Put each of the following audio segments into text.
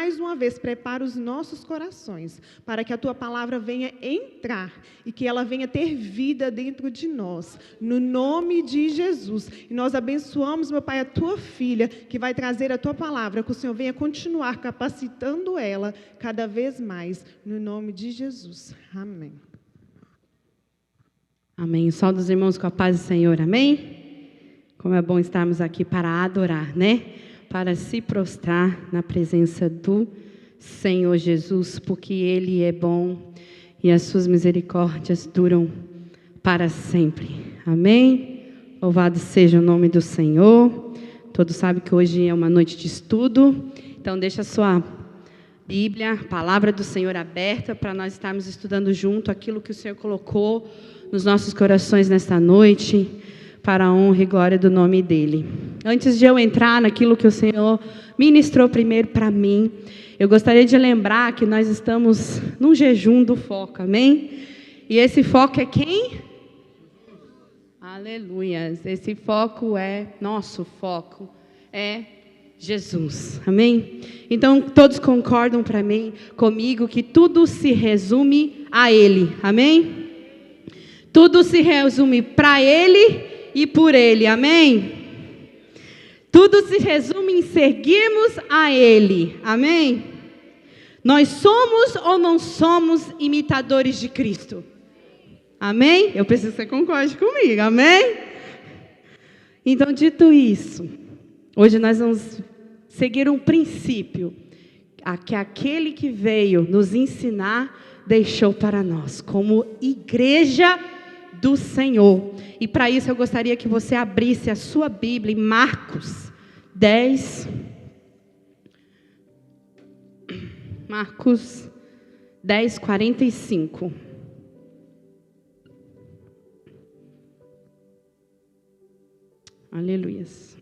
mais uma vez, prepara os nossos corações para que a Tua palavra venha entrar e que ela venha ter vida dentro de nós, no nome de Jesus. E nós abençoamos, meu Pai, a Tua filha, que vai trazer a Tua palavra, que o Senhor venha continuar capacitando ela cada vez mais, no nome de Jesus. Amém. Amém. Saúde os irmãos com a paz do Senhor. Amém. Como é bom estarmos aqui para adorar, né? Para se prostrar na presença do Senhor Jesus, porque Ele é bom e as suas misericórdias duram para sempre. Amém? Louvado seja o nome do Senhor. Todos sabem que hoje é uma noite de estudo, então deixa a sua Bíblia, a palavra do Senhor aberta, para nós estarmos estudando junto aquilo que o Senhor colocou nos nossos corações nesta noite, para a honra e glória do nome dEle. Antes de eu entrar naquilo que o Senhor ministrou primeiro para mim, eu gostaria de lembrar que nós estamos num jejum do foco, amém? E esse foco é quem? Aleluias. Esse foco é, nosso foco é Jesus, amém? Então, todos concordam comigo que tudo se resume a Ele, amém? Tudo se resume para Ele e por Ele, amém? Tudo se resume em seguirmos a Ele, amém? Nós somos ou não somos imitadores de Cristo? Amém? Eu preciso que você concorde comigo, amém? Então, dito isso, hoje nós vamos seguir um princípio que aquele que veio nos ensinar deixou para nós, como igreja do Senhor. E para isso eu gostaria que você abrisse a sua Bíblia em Marcos 10. Marcos 10, 45. Aleluias.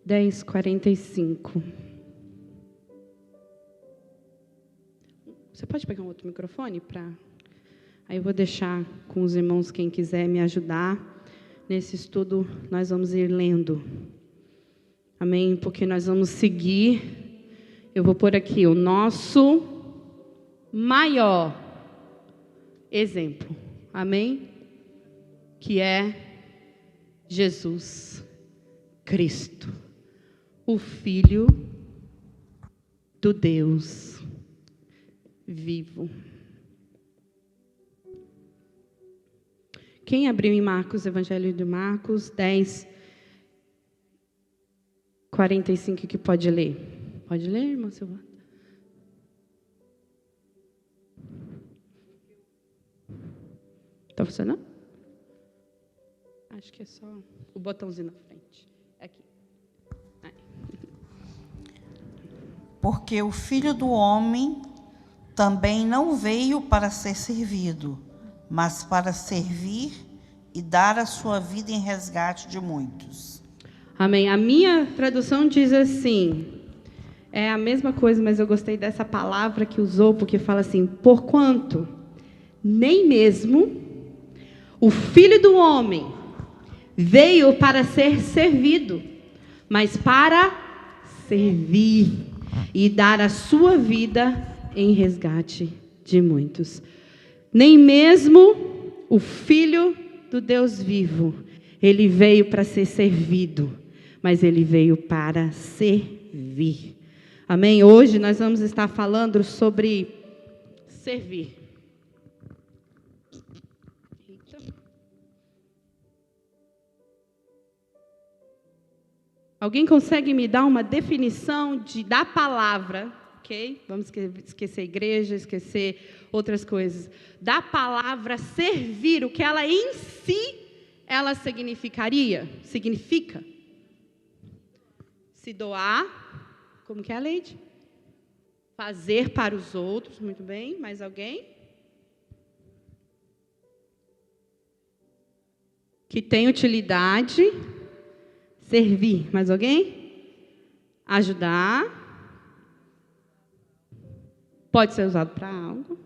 10, 45. Você pode pegar um outro microfone para... Aí eu vou deixar com os irmãos, quem quiser me ajudar. Nesse estudo, nós vamos ir lendo. Amém? Porque nós vamos seguir. Eu vou pôr aqui o nosso maior exemplo. Amém? Que é Jesus Cristo, o Filho do Deus vivo. Quem abriu em Marcos, Evangelho de Marcos 10, 45, que pode ler? Pode ler, irmão Silvana? Está funcionando? Acho que é só o botãozinho na frente. Aqui. Aí. Porque o Filho do Homem também não veio para ser servido, mas para servir e dar a sua vida em resgate de muitos. Amém. A minha tradução diz assim, é a mesma coisa, mas eu gostei dessa palavra que usou, porque fala assim, porquanto nem mesmo o Filho do Homem veio para ser servido, mas para servir e dar a sua vida em resgate de muitos. Nem mesmo o Filho do Deus vivo, ele veio para ser servido, mas ele veio para servir. Amém? Hoje nós vamos estar falando sobre servir. Alguém consegue me dar uma definição da palavra, ok? Vamos esquecer a igreja, esquecer outras coisas. Da palavra servir, o que ela em si, ela significa. Se doar, como que é a Leide? Fazer para os outros, muito bem. Mais alguém? Que tem utilidade. Servir. Mais alguém? Ajudar. Pode ser usado para algo.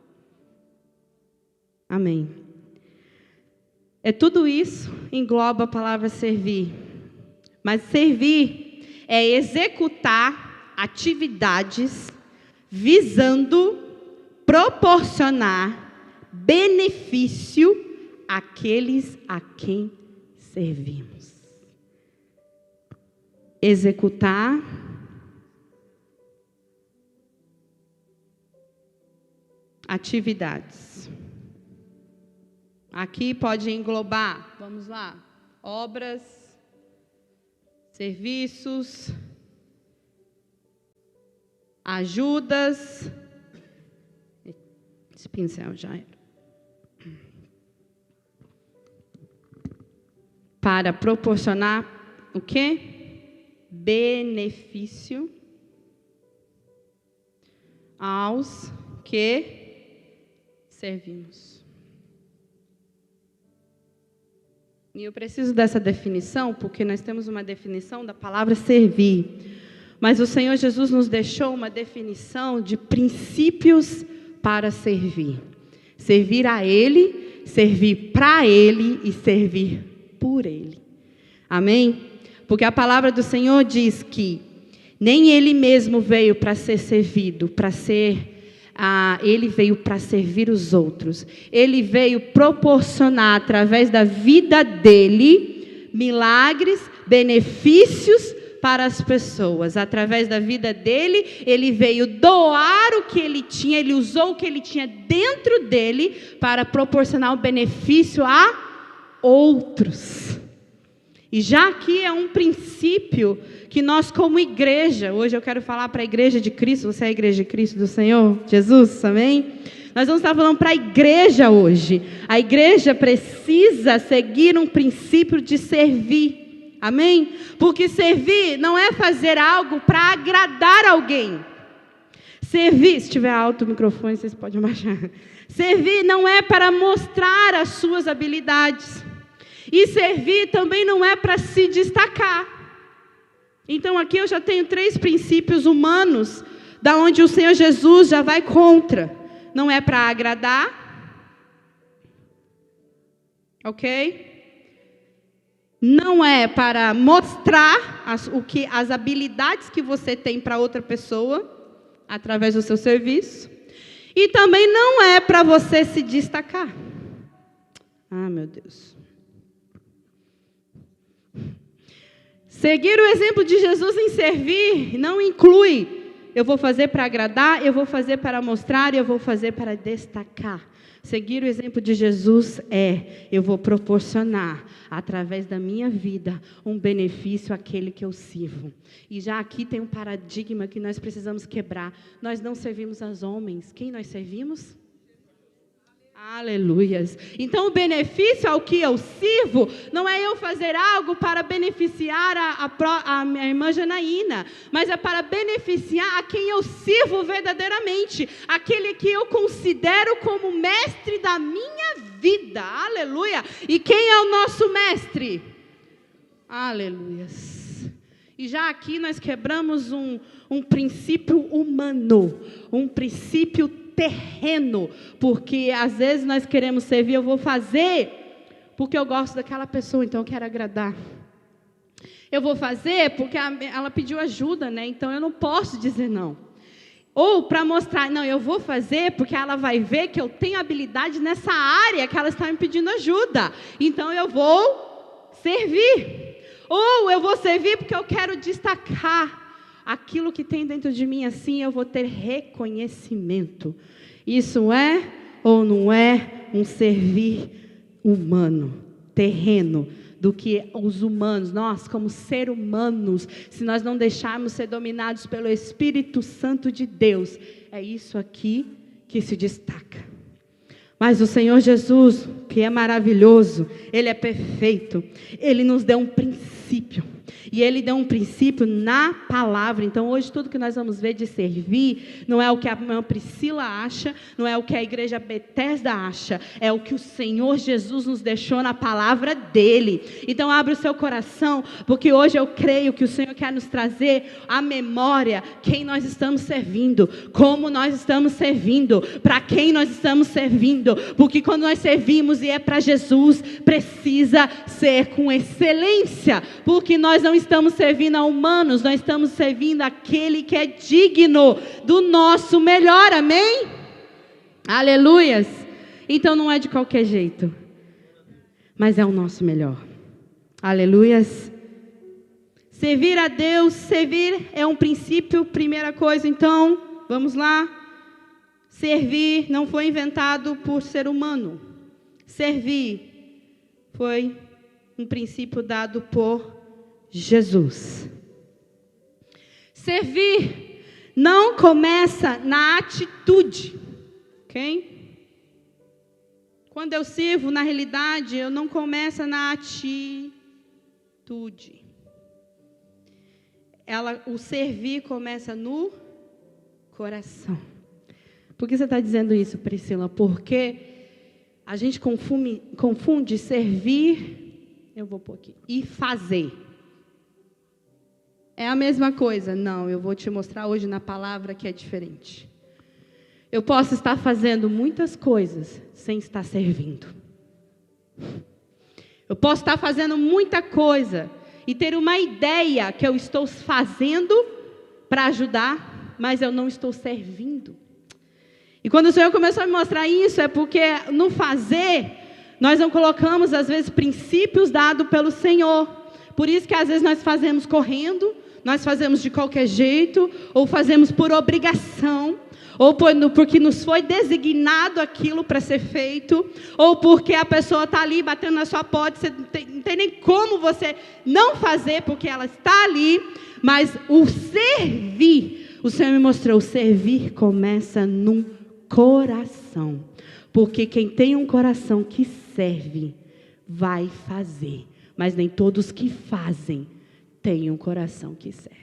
Amém. Tudo isso engloba a palavra servir. Mas servir é executar atividades visando proporcionar benefício àqueles a quem servimos. Executar atividades. Aqui pode englobar, vamos lá, obras, serviços, ajudas. Esse pincel já era. Para proporcionar o quê? Benefício aos que servimos. E eu preciso dessa definição, porque nós temos uma definição da palavra servir. Mas o Senhor Jesus nos deixou uma definição de princípios para servir. Servir a Ele, servir para Ele e servir por Ele. Amém? Porque a palavra do Senhor diz que nem Ele mesmo veio para ser servido, Ele veio para servir os outros. Ele veio proporcionar, através da vida dele, milagres, benefícios para as pessoas. Através da vida dele, ele veio doar o que ele tinha, ele usou o que ele tinha dentro dele para proporcionar o benefício a outros. E já aqui é um princípio que nós como igreja, hoje eu quero falar para a igreja de Cristo, você é a igreja de Cristo do Senhor Jesus, amém? Nós vamos estar falando para a igreja hoje. A igreja precisa seguir um princípio de servir, amém? Porque servir não é fazer algo para agradar alguém. Servir, se tiver alto o microfone, vocês podem abaixar. Servir não é para mostrar as suas habilidades. E servir também não é para se destacar. Então aqui eu já tenho 3 princípios humanos, da onde o Senhor Jesus já vai contra. Não é para agradar, ok? Não é para mostrar as habilidades que você tem para outra pessoa, através do seu serviço. E também não é para você se destacar. Ah, meu Deus. Seguir o exemplo de Jesus em servir não inclui eu vou fazer para agradar, eu vou fazer para mostrar, eu vou fazer para destacar. Seguir o exemplo de Jesus eu vou proporcionar, através da minha vida, um benefício àquele que eu sirvo. E já aqui tem um paradigma que nós precisamos quebrar. Nós não servimos aos homens. Quem nós servimos? Aleluias. Então o benefício ao que eu sirvo não é eu fazer algo para beneficiar a minha irmã Janaína, mas é para beneficiar a quem eu sirvo verdadeiramente, aquele que eu considero como mestre da minha vida. Aleluia. E quem é o nosso mestre? Aleluias. E já aqui nós quebramos um princípio humano, um princípio terreno, porque às vezes nós queremos servir, eu vou fazer porque eu gosto daquela pessoa, então eu quero agradar. Eu vou fazer porque ela pediu ajuda, né? Então eu não posso dizer não. Ou para mostrar, não, eu vou fazer porque ela vai ver que eu tenho habilidade nessa área que ela está me pedindo ajuda. Então eu vou servir. Ou eu vou servir porque eu quero destacar aquilo que tem dentro de mim, assim eu vou ter reconhecimento. Isso é ou não é um servir humano, terreno, do que os humanos, nós como seres humanos, se nós não deixarmos ser dominados pelo Espírito Santo de Deus, é isso aqui que se destaca. Mas o Senhor Jesus, que é maravilhoso, Ele é perfeito, Ele nos deu um princípio. E Ele deu um princípio na palavra. Então hoje tudo que nós vamos ver de servir, não é o que a irmã Priscila acha, não é o que a igreja Betesda acha, é o que o Senhor Jesus nos deixou na palavra dEle. Então abre o seu coração, porque hoje eu creio que o Senhor quer nos trazer à memória quem nós estamos servindo, como nós estamos servindo, para quem nós estamos servindo, porque quando nós servimos e é para Jesus, precisa ser com excelência, porque nós não estamos servindo a humanos, nós estamos servindo aquele que é digno do nosso melhor, amém? Aleluias! Então não é de qualquer jeito, mas é o nosso melhor. Aleluias! Servir a Deus, servir é um princípio, primeira coisa, então, vamos lá. Servir não foi inventado por ser humano. Servir foi um princípio dado por Jesus. Servir não começa na atitude, ok? Quando eu sirvo, na realidade, eu não começo na atitude. O servir começa no coração. Por que você está dizendo isso, Priscila? Porque a gente confunde servir, eu vou pôr aqui, e fazer. É a mesma coisa? Não, eu vou te mostrar hoje na palavra que é diferente. Eu posso estar fazendo muitas coisas sem estar servindo. Eu posso estar fazendo muita coisa e ter uma ideia que eu estou fazendo para ajudar, mas eu não estou servindo. E quando o Senhor começou a me mostrar isso, é porque no fazer, nós não colocamos, às vezes, princípios dados pelo Senhor. Por isso que, às vezes, nós fazemos correndo, nós fazemos de qualquer jeito, ou fazemos por obrigação, ou porque nos foi designado aquilo para ser feito, ou porque a pessoa está ali batendo na sua porta, você não tem nem como você não fazer, porque ela está ali, mas o servir, o Senhor me mostrou, o servir começa num coração, porque quem tem um coração que serve, vai fazer, mas nem todos que fazem, têm um coração que serve.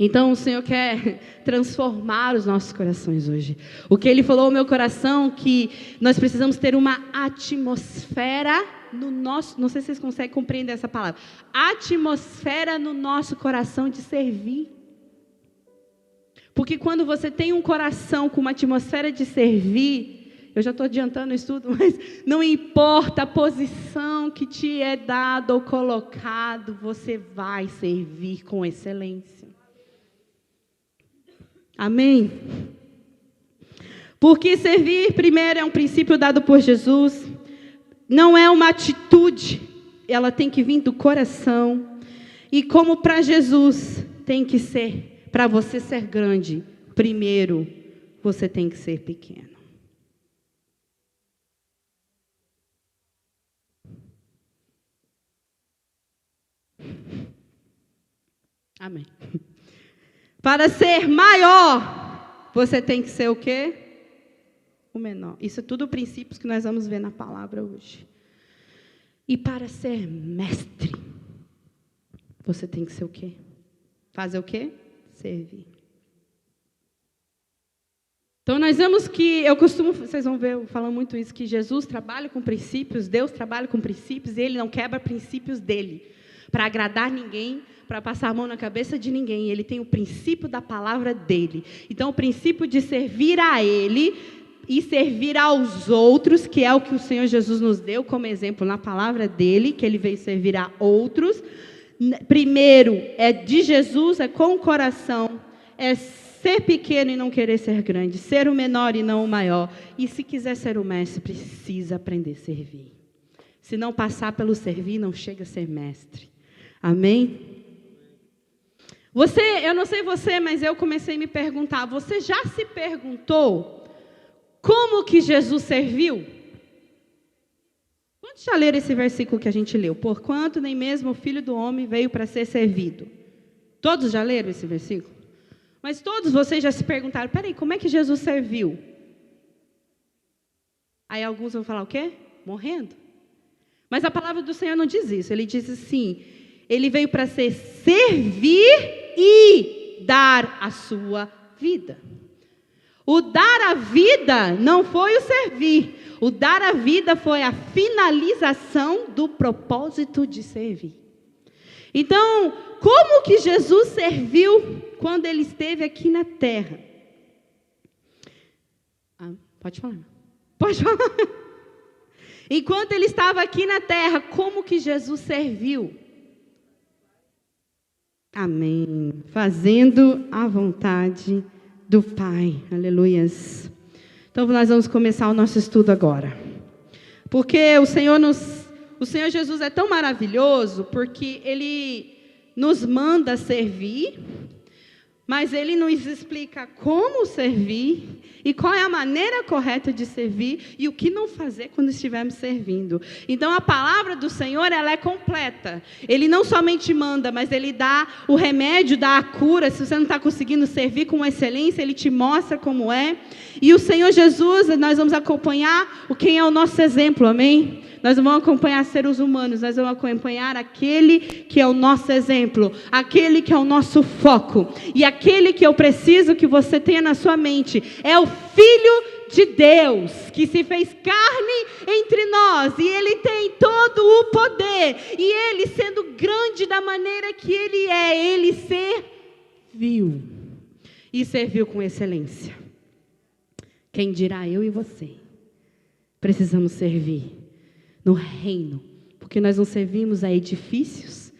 Então o Senhor quer transformar os nossos corações hoje. O que Ele falou ao meu coração, que nós precisamos ter uma atmosfera no nosso, não sei se vocês conseguem compreender essa palavra, atmosfera no nosso coração de servir. Porque quando você tem um coração com uma atmosfera de servir, eu já estou adiantando o estudo, mas não importa a posição que te é dada ou colocado, você vai servir com excelência. Amém? Porque servir, primeiro, é um princípio dado por Jesus, não é uma atitude, ela tem que vir do coração. E como para Jesus tem que ser, para você ser grande, primeiro você tem que ser pequeno. Amém. Para ser maior, você tem que ser o quê? O menor. Isso é tudo princípios que nós vamos ver na palavra hoje. E para ser mestre, você tem que ser o quê? Fazer o quê? Servir. Então nós vemos que, vocês vão ver, eu falo muito isso, que Jesus trabalha com princípios, Deus trabalha com princípios, e Ele não quebra princípios dEle, para agradar ninguém, para passar a mão na cabeça de ninguém. Ele tem o princípio da palavra dEle. Então o princípio de servir a Ele e servir aos outros, que é o que o Senhor Jesus nos deu como exemplo na palavra dEle, que Ele veio servir a outros. Primeiro, é de Jesus, é com o coração, é ser pequeno e não querer ser grande, ser o menor e não o maior. E se quiser ser o mestre, precisa aprender a servir. Se não passar pelo servir, não chega a ser mestre. Amém? Eu não sei você, mas eu comecei a me perguntar, você já se perguntou como que Jesus serviu? Quantos já leram esse versículo que a gente leu? Porquanto nem mesmo o Filho do Homem veio para ser servido. Todos já leram esse versículo? Mas todos vocês já se perguntaram, peraí, como é que Jesus serviu? Aí alguns vão falar o quê? Morrendo. Mas a palavra do Senhor não diz isso. Ele diz assim, Ele veio para servir e dar a sua vida. O dar a vida não foi o servir. O dar a vida foi a finalização do propósito de servir. Então, como que Jesus serviu quando Ele esteve aqui na terra? Pode falar. Pode falar. Enquanto Ele estava aqui na terra, como que Jesus serviu? Amém. Fazendo a vontade do Pai. Aleluias. Então nós vamos começar o nosso estudo agora. Porque o Senhor Jesus é tão maravilhoso, porque Ele nos manda servir, mas Ele nos explica como servir e qual é a maneira correta de servir e o que não fazer quando estivermos servindo. Então a palavra do Senhor, ela é completa. Ele não somente manda, mas Ele dá o remédio, dá a cura. Se você não está conseguindo servir com excelência, Ele te mostra como é. E o Senhor Jesus, nós vamos acompanhar quem é o nosso exemplo, amém? Nós não vamos acompanhar seres humanos, nós vamos acompanhar aquele que é o nosso exemplo, aquele que é o nosso foco, e aquele que eu preciso que você tenha na sua mente, é o Filho de Deus, que se fez carne entre nós, e Ele tem todo o poder, e Ele sendo grande da maneira que Ele é, Ele serviu, e serviu com excelência. Quem dirá eu e você? Precisamos servir no reino, porque nós não servimos a edifícios,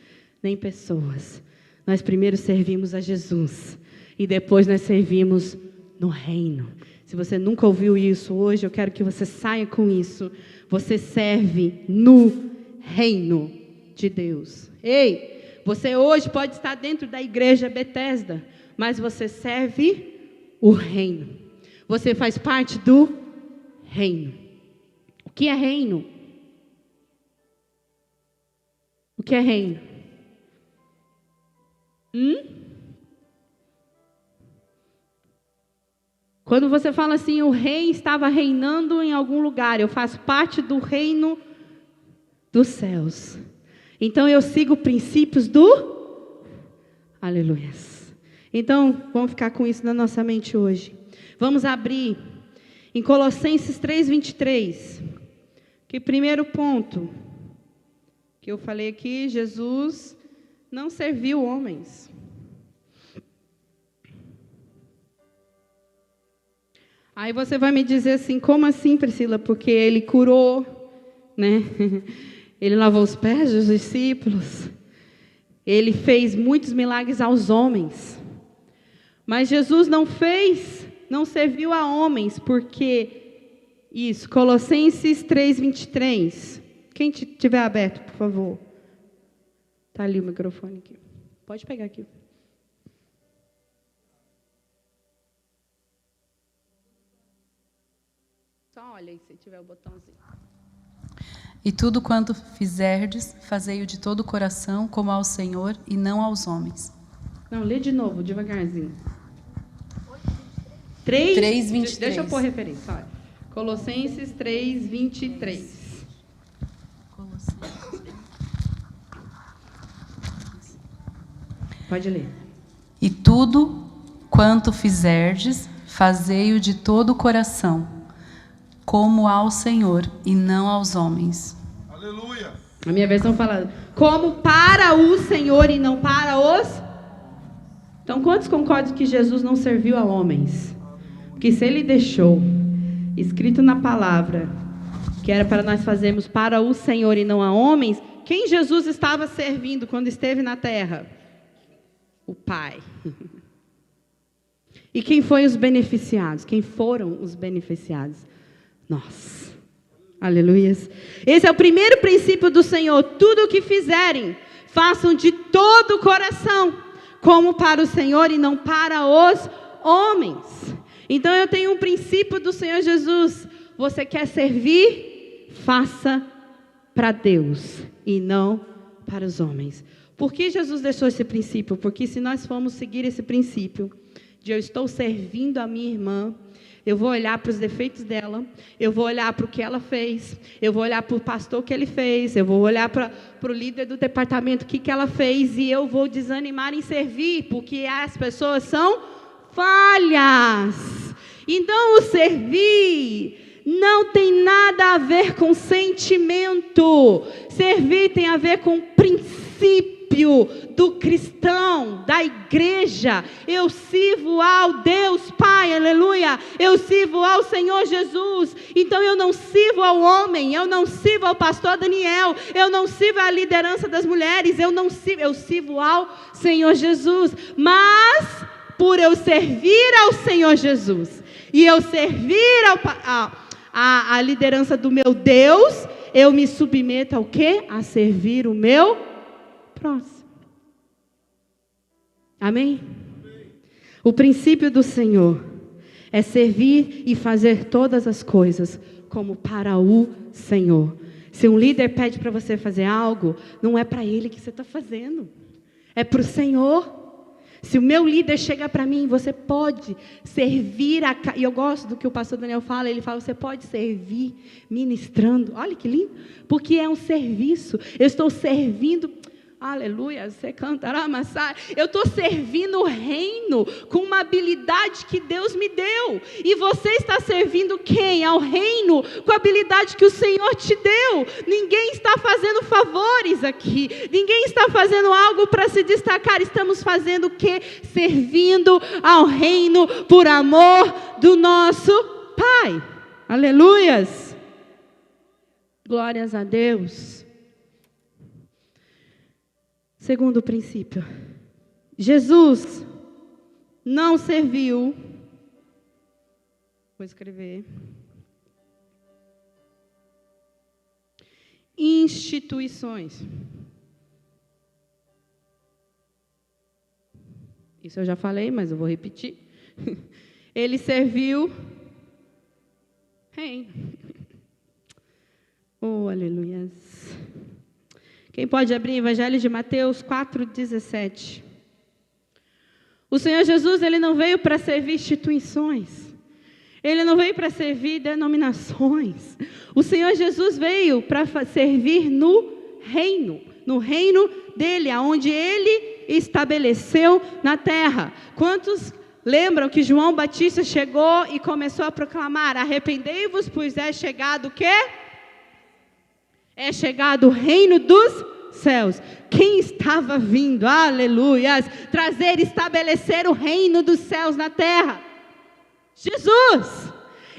nem pessoas. Nós primeiro servimos a Jesus, e depois nós servimos no reino. Se você nunca ouviu isso hoje, eu quero que você saia com isso. Você serve no reino de Deus. Ei, você hoje pode estar dentro da igreja Betesda, mas você serve o reino. Você faz parte do reino. O que é reino? O que é reino? Quando você fala assim, o rei estava reinando em algum lugar, eu faço parte do reino dos céus. Então eu sigo princípios do... Aleluias. Então, vamos ficar com isso na nossa mente hoje. Vamos abrir em Colossenses 3:23. Que primeiro ponto que eu falei aqui, Jesus não serviu homens. Aí você vai me dizer assim, como assim, Priscila? Porque Ele curou, né? Ele lavou os pés dos discípulos. Ele fez muitos milagres aos homens. Mas Jesus não serviu a homens, porque isso, Colossenses 3:23. Quem tiver aberto, por favor. Está ali o microfone aqui. Pode pegar aqui. Só olha aí se tiver o botãozinho. E tudo quanto fizerdes, fazei-o de todo o coração, como ao Senhor e não aos homens. Não, lê de novo, devagarzinho. 3:23. Deixa eu pôr referência. Olha. Colossenses 3:23. Pode ler. E tudo quanto fizerdes, fazei-o de todo o coração, como ao Senhor e não aos homens. Aleluia! A minha versão fala, como para o Senhor e não para os... Então, quantos concordam que Jesus não serviu a homens? Porque se Ele deixou escrito na palavra, que era para nós fazermos para o Senhor e não a homens, quem Jesus estava servindo quando esteve na terra? O Pai. E quem foi os beneficiados? Quem foram os beneficiados? Nós. Aleluias. Esse é o primeiro princípio do Senhor. Tudo o que fizerem, façam de todo o coração, como para o Senhor e não para os homens. Então eu tenho um princípio do Senhor Jesus. Você quer servir? Faça para Deus e não para os homens. Por que Jesus deixou esse princípio? Porque se nós formos seguir esse princípio, de eu estou servindo a minha irmã, eu vou olhar para os defeitos dela, eu vou olhar para o que ela fez, eu vou olhar para o pastor que ele fez, eu vou olhar para o líder do departamento, o que ela fez, e eu vou desanimar em servir, porque as pessoas são falhas. Então o servir não tem nada a ver com sentimento, servir tem a ver com princípio. princípio do cristão, da igreja. Eu sirvo ao Deus Pai, aleluia. Eu sirvo ao Senhor Jesus. Então eu não sirvo ao homem, eu não sirvo ao pastor Daniel, eu não sirvo à liderança das mulheres, eu sirvo ao Senhor Jesus. Mas por eu servir ao Senhor Jesus e eu servir a liderança do meu Deus, eu me submeto ao quê? A servir o meu próximo. Amém? O princípio do Senhor é servir e fazer todas as coisas como para o Senhor. Se um líder pede para você fazer algo, não é para ele que você está fazendo, é para o Senhor. Se o meu líder chegar para mim, você pode servir, e eu gosto do que o pastor Daniel fala, ele fala, você pode servir ministrando, olha que lindo, porque é um serviço, eu estou servindo, aleluia, você cantará, amassar, eu estou servindo o reino, com uma habilidade que Deus me deu, e você está servindo quem? Ao reino, com a habilidade que o Senhor te deu. Ninguém está fazendo favores aqui, ninguém está fazendo algo para se destacar, estamos fazendo o quê? Servindo ao reino, por amor do nosso Pai, aleluias, glórias a Deus. Segundo princípio, Jesus não serviu, vou escrever, instituições. Isso eu já falei, mas eu vou repetir. Ele serviu reino. Oh, aleluias. Quem pode abrir o Evangelho de Mateus 4,17. O Senhor Jesus, Ele não veio para servir instituições. Ele não veio para servir denominações. O Senhor Jesus veio para servir no reino dEle, aonde Ele estabeleceu na terra. Quantos lembram que João Batista chegou e começou a proclamar, arrependei-vos, pois é chegado o quê? É chegado o reino dos céus. Quem estava vindo, aleluias, trazer, estabelecer o reino dos céus na terra? Jesus.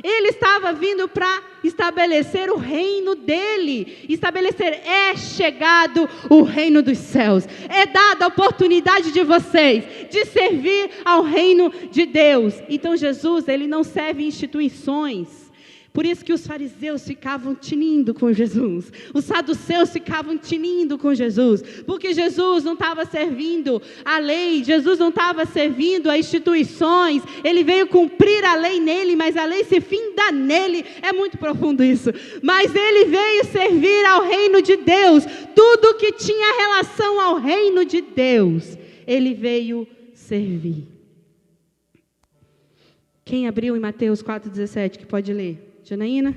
Ele estava vindo para estabelecer o reino dele. Estabelecer, é chegado o reino dos céus. É dada a oportunidade de vocês de servir ao reino de Deus. Então Jesus, ele não serve instituições. Por isso que os fariseus ficavam tinindo com Jesus. Os saduceus ficavam tinindo com Jesus. Porque Jesus não estava servindo a lei. Jesus não estava servindo a instituições. Ele veio cumprir a lei nele, mas a lei se finda nele. É muito profundo isso. Mas ele veio servir ao reino de Deus. Tudo que tinha relação ao reino de Deus, ele veio servir. Quem abriu em Mateus 4,17, que pode ler? Janaína?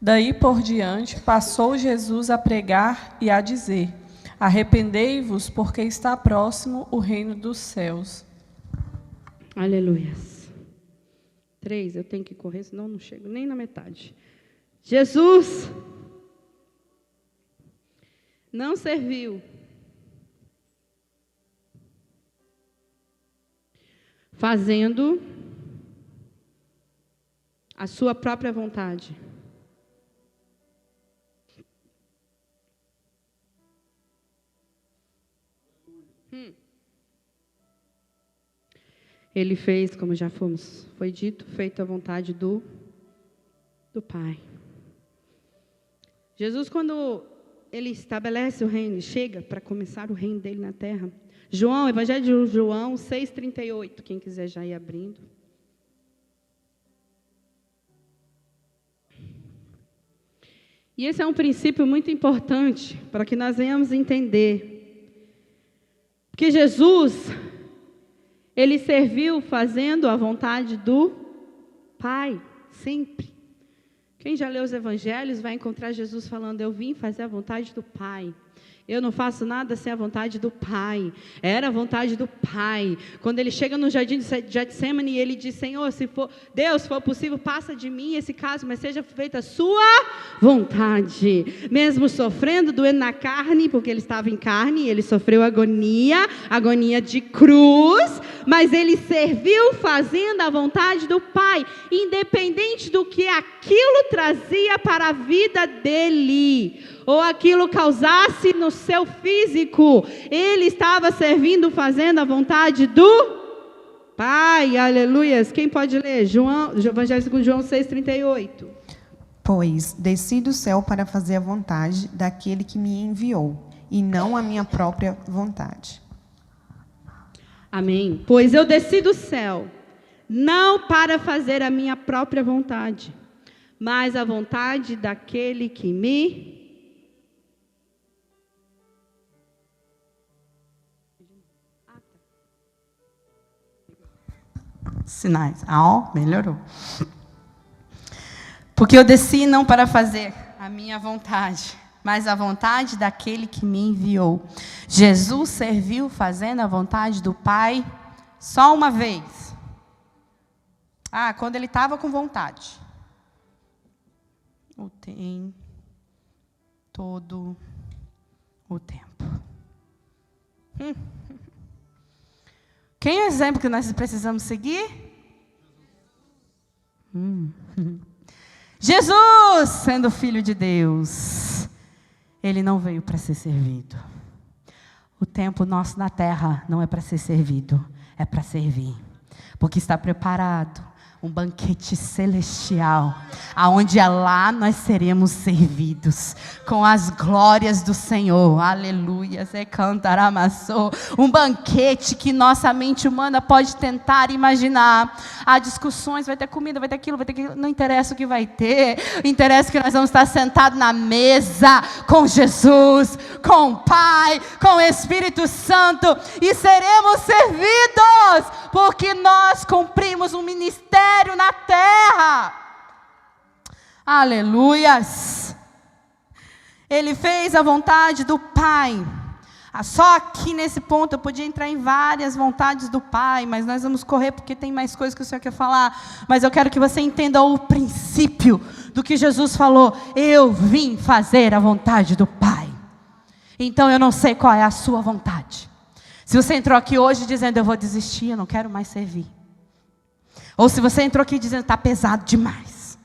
Daí por diante, passou Jesus a pregar e a dizer, arrependei-vos, porque está próximo o reino dos céus. Aleluias. 3, eu tenho que correr, senão não chego nem na metade. Jesus não serviu fazendo a sua própria vontade. Ele fez, como já foi dito, feito a vontade do Pai. Jesus, quando ele estabelece o reino, chega para começar o reino dele na terra. João, Evangelho de João 6,38, quem quiser já ir abrindo. E esse é um princípio muito importante para que nós venhamos entender. Porque Jesus, ele serviu fazendo a vontade do Pai, sempre. Quem já leu os evangelhos vai encontrar Jesus falando, eu vim fazer a vontade do Pai. Eu não faço nada sem a vontade do Pai. Era a vontade do Pai. Quando ele chega no jardim de Getsemane, ele diz: Senhor, se for Deus, se for possível, passa de mim esse caso, mas seja feita a sua vontade. Mesmo sofrendo, doendo na carne, porque ele estava em carne, ele sofreu agonia de cruz, mas ele serviu fazendo a vontade do Pai, independente do que aquilo trazia para a vida dele, ou aquilo causasse no seu físico. Ele estava servindo, fazendo a vontade do Pai. Aleluias. Quem pode ler? Evangelho segundo João 6,38. Pois desci do céu para fazer a vontade daquele que me enviou, e não a minha própria vontade. Amém. Pois eu desci do céu, não para fazer a minha própria vontade, mas a vontade daquele que me... Sinais. Melhorou. Porque eu desci não para fazer a minha vontade, mas a vontade daquele que me enviou. Jesus serviu fazendo a vontade do Pai só uma vez. Quando ele estava com vontade. O tem todo o tempo. Quem é o exemplo que nós precisamos seguir? Jesus, sendo filho de Deus, ele não veio para ser servido. O tempo nosso na terra não é para ser servido, é para servir. Porque está preparado um banquete celestial, aonde lá nós seremos servidos com as glórias do Senhor. Aleluia. Você cantaramassou. Um banquete que nossa mente humana pode tentar imaginar. Há discussões, vai ter comida, vai ter aquilo, não interessa o que vai ter. Interessa que nós vamos estar sentados na mesa com Jesus, com o Pai, com o Espírito Santo, e seremos servidos, porque nós cumprimos um ministério na terra. Aleluias. Ele fez a vontade do Pai. Só aqui nesse ponto eu podia entrar em várias vontades do Pai, mas nós vamos correr porque tem mais coisas que o Senhor quer falar. Mas eu quero que você entenda o princípio do que Jesus falou: eu vim fazer a vontade do Pai. Então eu não sei qual é a sua vontade. Se você entrou aqui hoje dizendo: eu vou desistir, eu não quero mais servir. Ou se você entrou aqui dizendo: está pesado demais,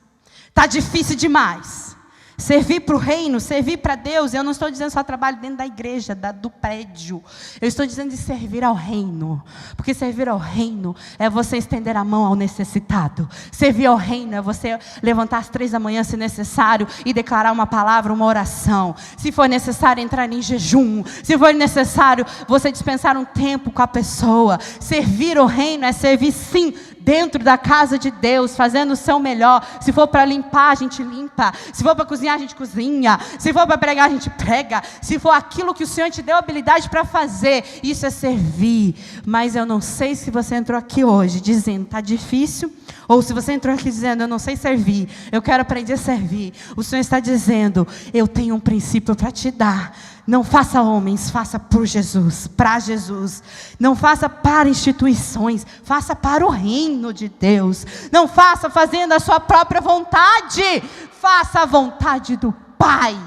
está difícil demais. Servir para o reino, servir para Deus. Eu não estou dizendo só trabalho dentro da igreja, do prédio. Eu estou dizendo de servir ao reino. Porque servir ao reino é você estender a mão ao necessitado. Servir ao reino é você levantar às 3 da manhã, se necessário, e declarar uma palavra, uma oração. Se for necessário entrar em jejum. Se for necessário você dispensar um tempo com a pessoa. Servir ao reino é servir, sim, dentro da casa de Deus, fazendo o seu melhor. Se for para limpar, a gente limpa. Se for para cozinhar, a gente cozinha. Se for para pregar, a gente prega. Se for aquilo que o Senhor te deu habilidade para fazer, isso é servir. Mas eu não sei se você entrou aqui hoje dizendo: está difícil. Ou se você entrou aqui dizendo: eu não sei servir, eu quero aprender a servir. O Senhor está dizendo: eu tenho um princípio para te dar. Não faça homens, faça por Jesus, para Jesus. Não faça para instituições, faça para o reino de Deus. Não faça fazendo a sua própria vontade, faça a vontade do Pai.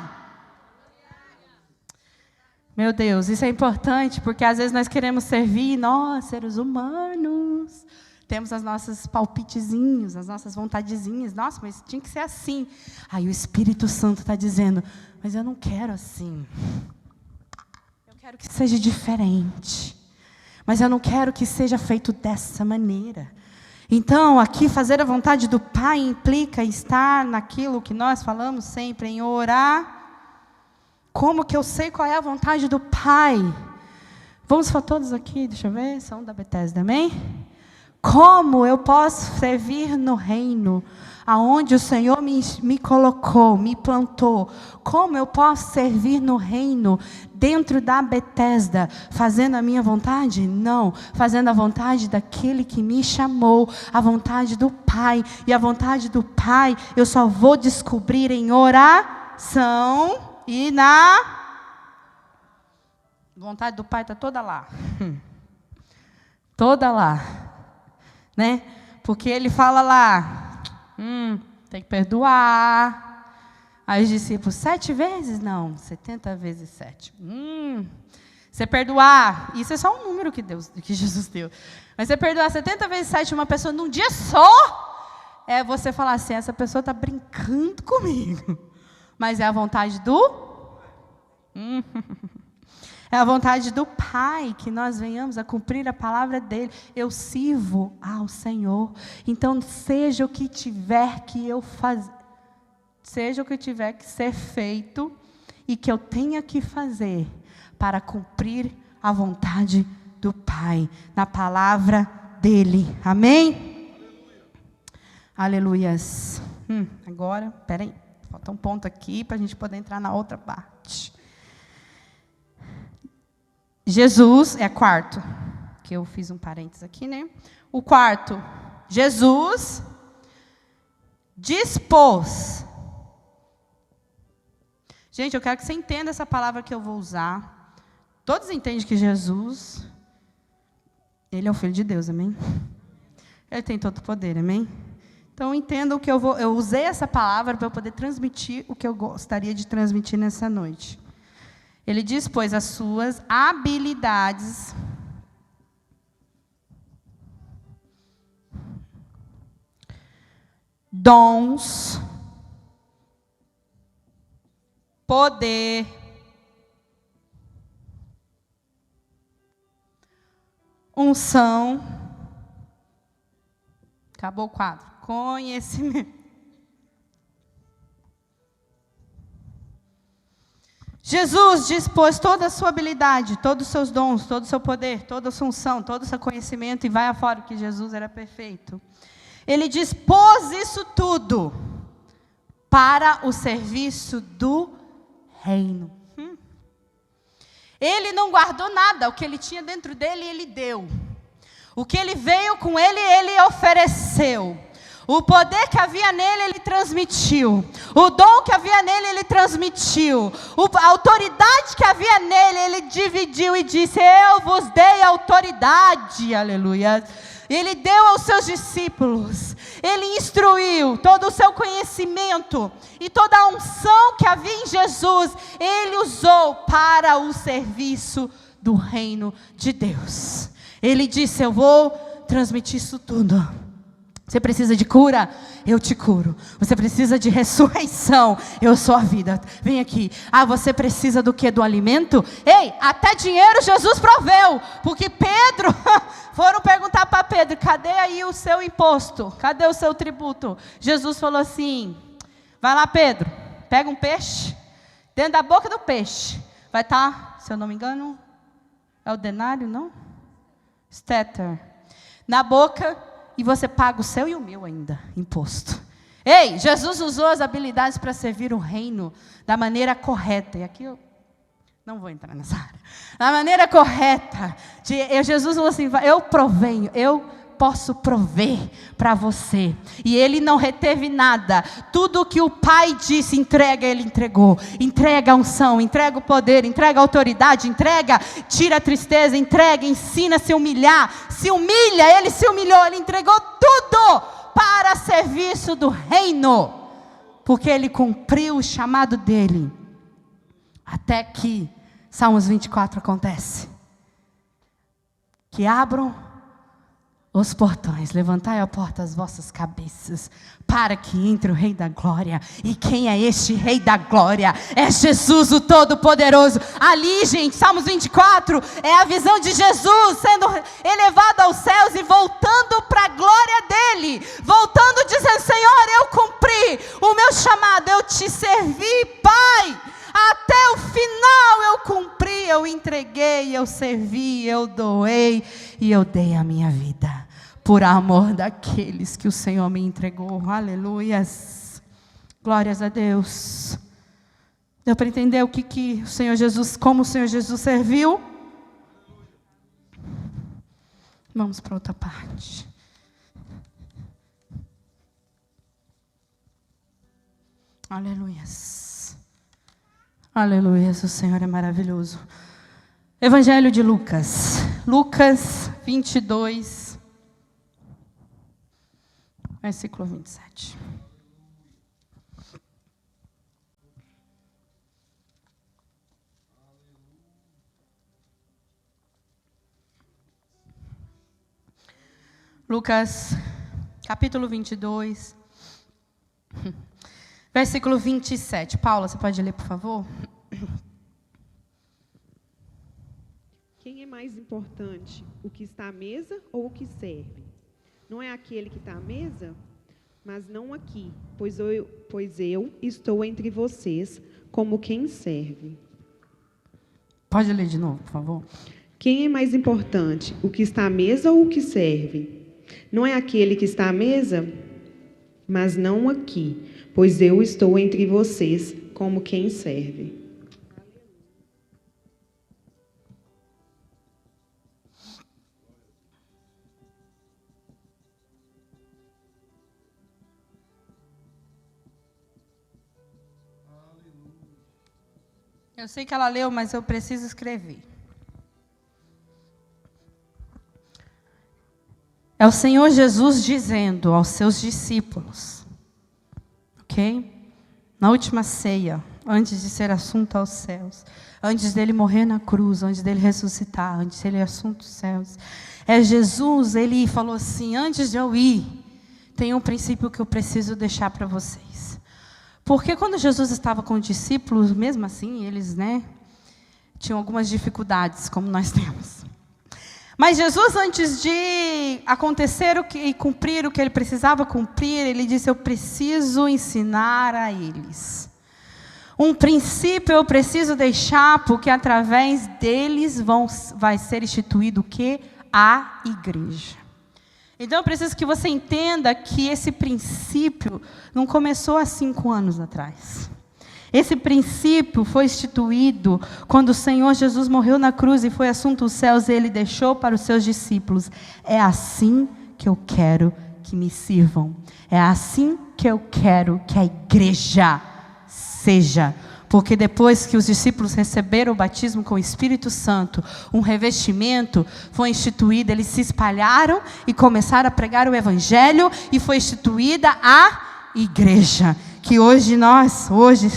Meu Deus, isso é importante, porque às vezes nós queremos servir, nós, seres humanos, temos as nossas palpitezinhos, as nossas vontadezinhas. Nossa, mas tinha que ser assim. Aí o Espírito Santo está dizendo: mas eu não quero assim. Eu quero que seja diferente. Mas eu não quero que seja feito dessa maneira. Então, aqui fazer a vontade do Pai implica estar naquilo que nós falamos sempre, em orar. Como que eu sei qual é a vontade do Pai? Vamos para todos aqui, deixa eu ver, são da Bethesda, amém? Como eu posso servir no reino, aonde o Senhor me colocou, me plantou? Como eu posso servir no reino, dentro da Bethesda, fazendo a minha vontade? Não, fazendo a vontade daquele que me chamou, a vontade do Pai. E a vontade do Pai eu só vou descobrir em oração e na vontade do Pai está toda lá. Toda lá. Né? Porque ele fala lá, tem que perdoar. Aí os discípulos, 7 vezes? Não, 70 vezes 7. Você perdoar, isso é só um número que Jesus deu. Mas você perdoar 70 vezes 7 uma pessoa num dia só, é você falar assim, essa pessoa está brincando comigo. Mas é a vontade do... É a vontade do Pai que nós venhamos a cumprir a palavra dEle. Eu sirvo ao Senhor. Então, seja o que tiver que eu fazer, seja o que tiver que ser feito e que eu tenha que fazer para cumprir a vontade do Pai, na palavra dEle. Amém? Aleluias. Agora, peraí, falta um ponto aqui para a gente poder entrar na outra parte. Jesus, é quarto, que eu fiz um parênteses aqui, né? O quarto, Jesus dispôs. Gente, eu quero que você entenda essa palavra que eu vou usar. Todos entendem que Jesus, Ele é o Filho de Deus, amém? Ele tem todo o poder, amém? Então, entendam que eu usei essa palavra para eu poder transmitir o que eu gostaria de transmitir nessa noite. Ele dispôs as suas habilidades dons, poder, unção, acabou o quadro, conhecimento. Jesus dispôs toda a sua habilidade, todos os seus dons, todo o seu poder, toda a sua unção, todo o seu conhecimento, e vai afora que Jesus era perfeito. Ele dispôs isso tudo para o serviço do reino. Ele não guardou nada, o que ele tinha dentro dele, ele deu. O que ele veio com ele, ele ofereceu. O poder que havia nele, ele transmitiu. O dom que havia nele, ele transmitiu. A autoridade que havia nele, ele dividiu e disse, eu vos dei autoridade, aleluia. Ele deu aos seus discípulos. Ele instruiu todo o seu conhecimento e toda a unção que havia em Jesus, ele usou para o serviço do reino de Deus. Ele disse, eu vou transmitir isso tudo. Você precisa de cura? Eu te curo. Você precisa de ressurreição? Eu sou a vida. Vem aqui. Ah, você precisa do quê? Do alimento? Ei, até dinheiro Jesus proveu. Porque Pedro, foram perguntar para Pedro, cadê aí o seu imposto? Cadê o seu tributo? Jesus falou assim, vai lá Pedro, pega um peixe, dentro da boca do peixe, vai estar, se eu não me engano, é o denário, não? Steter. Na boca, e você paga o seu e o meu ainda, imposto. Ei, Jesus usou as habilidades para servir o reino da maneira correta. E aqui eu não vou entrar nessa área. Da maneira correta. Jesus falou assim, eu provenho, eu posso prover para você. E ele não reteve nada. Tudo que o Pai disse, entrega, ele entregou. Entrega a unção, entrega o poder, entrega a autoridade, entrega, tira a tristeza, entrega, ensina a se humilhar. Se humilha, ele se humilhou, ele entregou tudo para serviço do reino. Porque ele cumpriu o chamado dele. Até que Salmos 24 acontece. Que abram os portões, levantai a porta as vossas cabeças, para que entre o Rei da Glória. E quem é este Rei da Glória? É Jesus o Todo-Poderoso. Ali, gente, Salmos 24, é a visão de Jesus sendo elevado aos céus e voltando para a glória dele. Voltando dizendo, Senhor, eu cumpri o meu chamado, eu te servi, Pai. Até o final eu cumpri, eu entreguei, eu servi, eu doei e eu dei a minha vida por amor daqueles que o Senhor me entregou. Aleluias. Glórias a Deus. Deu para entender o que o Senhor Jesus, como o Senhor Jesus serviu? Vamos para outra parte. Aleluias. Aleluia, o Senhor é maravilhoso. Evangelho de Lucas. Lucas 22, versículo 27. Lucas, capítulo 22, versículo 27. Paula, você pode ler, por favor? Quem é mais importante, o que está à mesa ou o que serve? Não é aquele que está à mesa? Mas não aqui, pois eu estou entre vocês como quem serve. Pode ler de novo, por favor? Quem é mais importante, o que está à mesa ou o que serve? Não é aquele que está à mesa? Mas não aqui, pois eu estou entre vocês como quem serve. Eu sei que ela leu, mas eu preciso escrever. É o Senhor Jesus dizendo aos seus discípulos, ok? Na última ceia, antes de ser assunto aos céus, antes dele morrer na cruz, antes dele ressuscitar, antes dele assunto aos céus, Jesus, ele falou assim, antes de eu ir, tem um princípio que eu preciso deixar para vocês. Porque quando Jesus estava com os discípulos, mesmo assim, eles, tinham algumas dificuldades, como nós temos. Mas Jesus, antes de acontecer e cumprir o que ele precisava cumprir, ele disse, eu preciso ensinar a eles. Um princípio eu preciso deixar, porque através deles vai ser instituído o quê? A igreja. Então eu preciso que você entenda que esse princípio não começou há 5 anos atrás. Esse princípio foi instituído quando o Senhor Jesus morreu na cruz e foi assunto aos céus e ele deixou para os seus discípulos. É assim que eu quero que me sirvam. É assim que eu quero que a igreja seja. Porque depois que os discípulos receberam o batismo com o Espírito Santo, um revestimento foi instituído, eles se espalharam e começaram a pregar o Evangelho e foi instituída a igreja. Que nós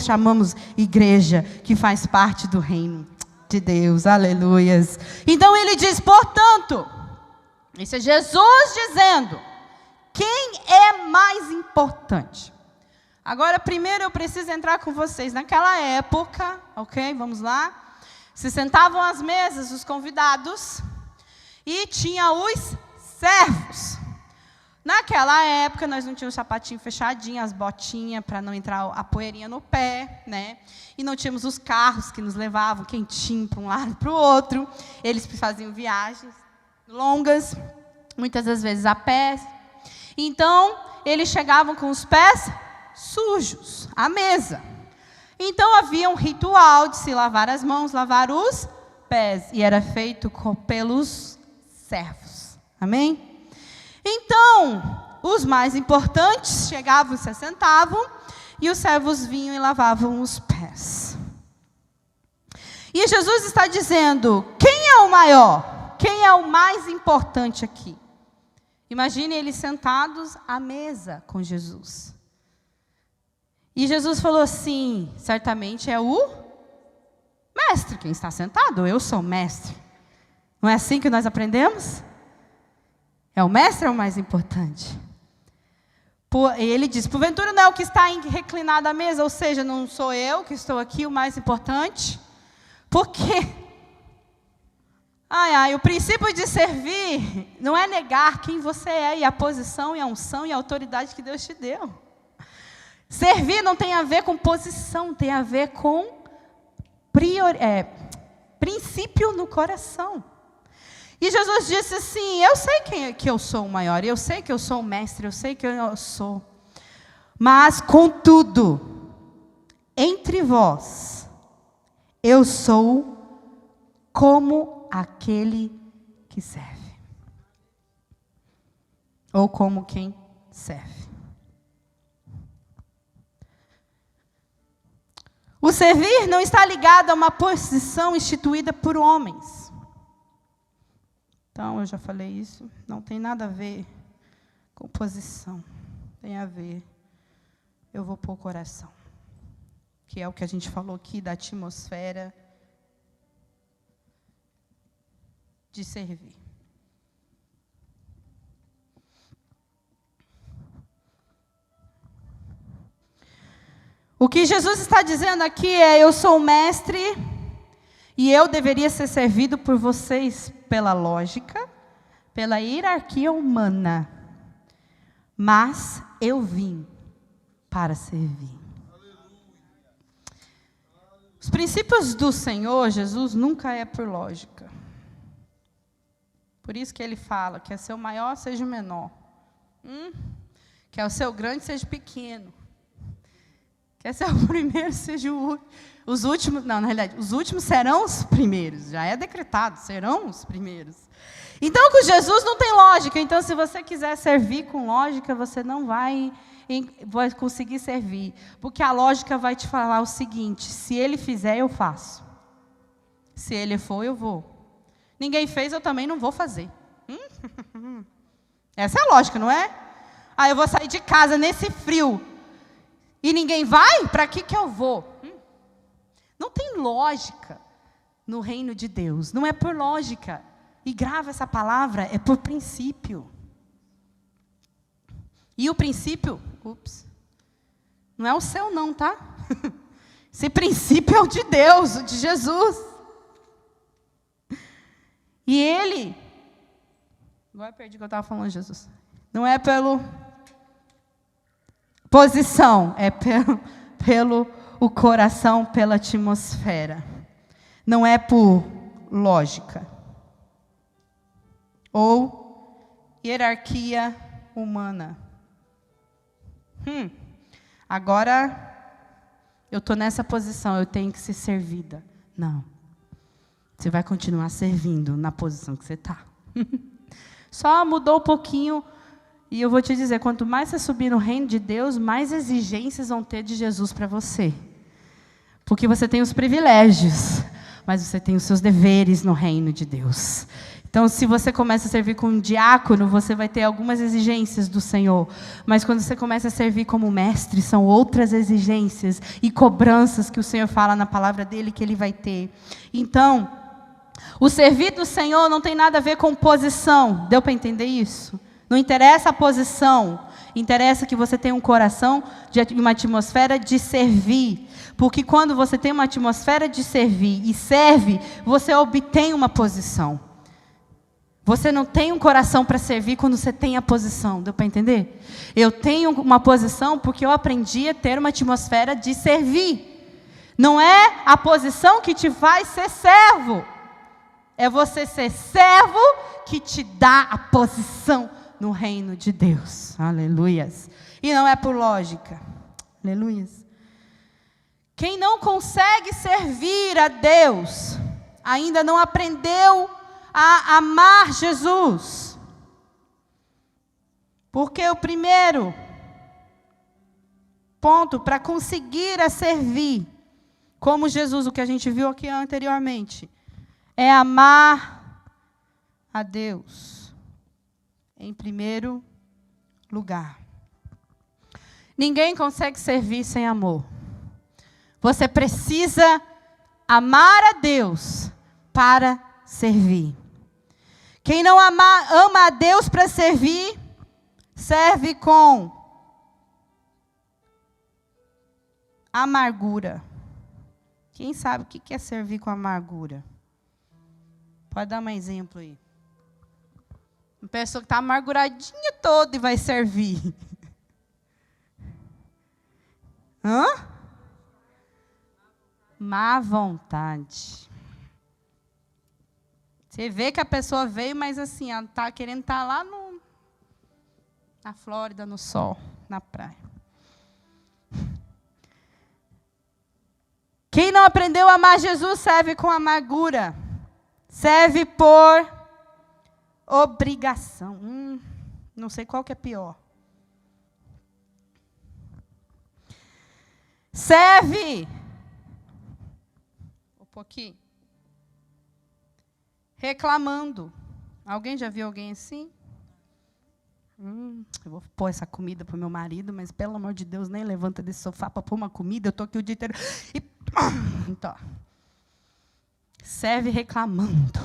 chamamos igreja, que faz parte do reino de Deus, aleluias. Então ele diz, portanto, isso é Jesus dizendo, quem é mais importante? Agora, primeiro eu preciso entrar com vocês. Naquela época, ok, vamos lá, se sentavam às mesas os convidados e tinha os servos. Naquela época, nós não tínhamos sapatinho fechadinho, as botinhas para não entrar a poeirinha no pé, E não tínhamos os carros que nos levavam quentinho para um lado e para o outro. Eles faziam viagens longas, muitas das vezes a pé. Então, eles chegavam com os pés sujos à mesa. Então, havia um ritual de se lavar as mãos, lavar os pés. E era feito pelos servos. Amém? Então, os mais importantes chegavam, se assentavam, e os servos vinham e lavavam os pés. E Jesus está dizendo, quem é o maior? Quem é o mais importante aqui? Imagine eles sentados à mesa com Jesus. E Jesus falou assim, certamente é o mestre quem está sentado, eu sou o mestre. Não é assim que nós aprendemos? É o mestre ou o mais importante? Ele diz, porventura não é o que está reclinado à mesa, ou seja, não sou eu que estou aqui o mais importante? Por quê? O princípio de servir não é negar quem você é, e a posição, e a unção, e a autoridade que Deus te deu. Servir não tem a ver com posição, tem a ver com princípio no coração. E Jesus disse assim, eu sei que eu sou o maior, eu sei que eu sou o mestre, eu sei que eu sou. Mas, contudo, entre vós, eu sou como aquele que serve. Ou como quem serve. O servir não está ligado a uma posição instituída por homens. Então, eu já falei isso, não tem nada a ver com posição. Tem a ver, eu vou pôr o coração. Que é o que a gente falou aqui da atmosfera de servir. O que Jesus está dizendo aqui é: eu sou o mestre e eu deveria ser servido por vocês pela lógica, pela hierarquia humana. Mas eu vim para servir. Os princípios do Senhor Jesus nunca é por lógica. Por isso que ele fala: quer ser o maior, seja o menor. Quer o seu grande, seja pequeno. Quer ser o primeiro, seja os últimos. Não, na realidade, os últimos serão os primeiros. Já é decretado, serão os primeiros. Então, com Jesus não tem lógica. Então, se você quiser servir com lógica, você não vai conseguir servir. Porque a lógica vai te falar o seguinte: se ele fizer, eu faço. Se ele for, eu vou. Ninguém fez, eu também não vou fazer. Essa é a lógica, não é? Ah, eu vou sair de casa nesse frio. E ninguém vai? Para que eu vou? Não tem lógica no reino de Deus. Não é por lógica. E grava essa palavra, é por princípio. E o princípio, não é o seu não, tá? Esse princípio é o de Deus, o de Jesus. E ele, agora eu perdi o que eu estava falando, Jesus. Não é pelo posição, é pelo o coração, pela atmosfera. Não é por lógica. Ou hierarquia humana. Agora eu estou nessa posição, eu tenho que ser servida. Não. Você vai continuar servindo na posição que você está. Só mudou um pouquinho. E eu vou te dizer, quanto mais você subir no reino de Deus, mais exigências vão ter de Jesus para você. Porque você tem os privilégios, mas você tem os seus deveres no reino de Deus. Então, se você começa a servir como diácono, você vai ter algumas exigências do Senhor. Mas quando você começa a servir como mestre, são outras exigências e cobranças que o Senhor fala na palavra dele que ele vai ter. Então, o servir do Senhor não tem nada a ver com posição. Deu para entender isso? Não interessa a posição, interessa que você tenha um coração, uma atmosfera de servir. Porque quando você tem uma atmosfera de servir e serve, você obtém uma posição. Você não tem um coração para servir quando você tem a posição. Deu para entender? Eu tenho uma posição porque eu aprendi a ter uma atmosfera de servir. Não é a posição que te faz ser servo. É você ser servo que te dá a posição no reino de Deus. Aleluias. E não é por lógica. Aleluias. Quem não consegue servir a Deus, ainda não aprendeu a amar Jesus. Porque o primeiro ponto para conseguir a servir, como Jesus, o que a gente viu aqui anteriormente, é amar a Deus em primeiro lugar. Ninguém consegue servir sem amor. Você precisa amar a Deus para servir. Quem não ama a Deus para servir, serve com amargura. Quem sabe o que é servir com amargura? Pode dar um exemplo aí. Uma pessoa que está amarguradinha toda e vai servir. Má vontade. Você vê que a pessoa veio, mas assim, ela está querendo estar lá na Flórida, no sol, na praia. Quem não aprendeu a amar Jesus serve com amargura. Serve por obrigação. Não sei qual que é pior. Serve pouquinho. Reclamando. Alguém já viu alguém assim? Eu vou pôr essa comida para o meu marido, mas, pelo amor de Deus, nem levanta desse sofá para pôr uma comida. Eu estou aqui o dia inteiro. Então, serve reclamando.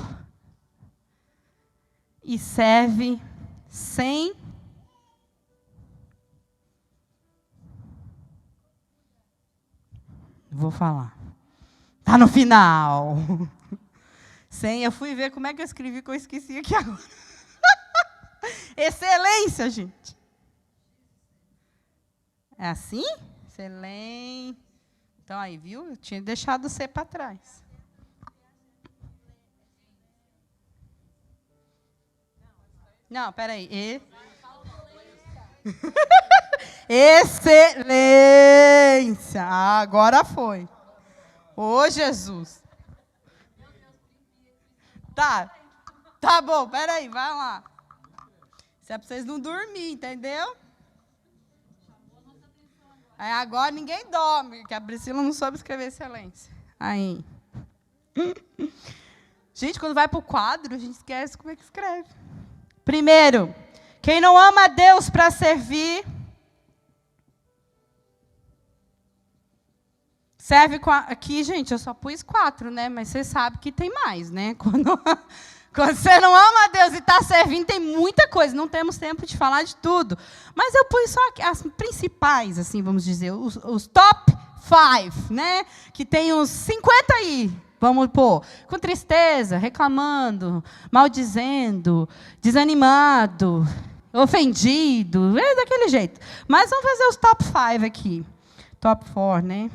E serve sem... Vou falar. Está no final. Sem, eu fui ver como é que eu escrevi, que eu esqueci aqui agora. Excelência, gente. É assim? Excelente. Então, aí, viu? Eu tinha deixado você para trás. Não, peraí. Excelência. Agora foi. Ô, Jesus. Tá bom, peraí, vai lá. Isso é para vocês não dormirem, entendeu? Aí agora ninguém dorme, que a Priscila não soube escrever excelência. Aí. Gente, quando vai para o quadro, a gente esquece como é que escreve. Primeiro, quem não ama a Deus para servir, serve com aqui, gente, eu só pus 4, né? Mas você sabe que tem mais, né? Quando você não ama a Deus e está servindo, tem muita coisa. Não temos tempo de falar de tudo. Mas eu pus só as principais, assim, vamos dizer, os top 5, né? Que tem uns 50 aí. Vamos pôr, com tristeza, reclamando, maldizendo, desanimado, ofendido, daquele jeito. Mas vamos fazer os top 5 aqui. Top 4, né?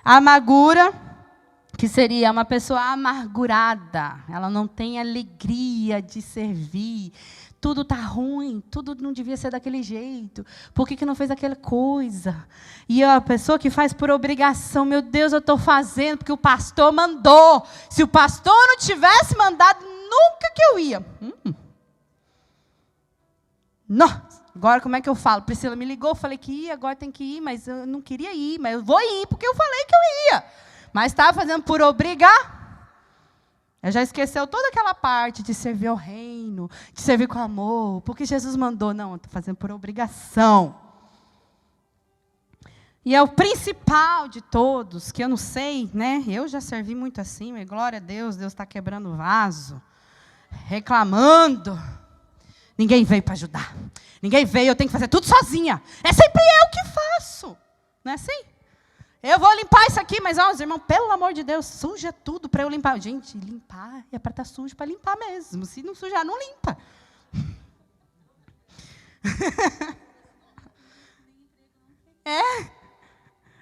A amargura, que seria uma pessoa amargurada. Ela não tem alegria de servir. Tudo está ruim, tudo não devia ser daquele jeito. Por que não fez aquela coisa? E a pessoa que faz por obrigação, meu Deus, eu estou fazendo porque o pastor mandou. Se o pastor não tivesse mandado, nunca que eu ia. Nossa, agora como é que eu falo? Priscila me ligou, eu falei que ia, agora tem que ir, mas eu não queria ir, mas eu vou ir porque eu falei que eu ia. Mas estava fazendo por obrigar. Ela já esqueceu toda aquela parte de servir ao reino, de servir com amor, porque Jesus mandou. Não, eu estou fazendo por obrigação. E é o principal de todos, que eu não sei, né? Eu já servi muito assim, mas glória a Deus, Deus está quebrando o vaso, reclamando. Ninguém veio para ajudar. Ninguém veio, eu tenho que fazer tudo sozinha. É sempre eu que faço. Não é assim? Eu vou limpar isso aqui, mas, os irmãos, pelo amor de Deus, suja tudo para eu limpar. Gente, limpar é para estar sujo, para limpar mesmo. Se não sujar, não limpa.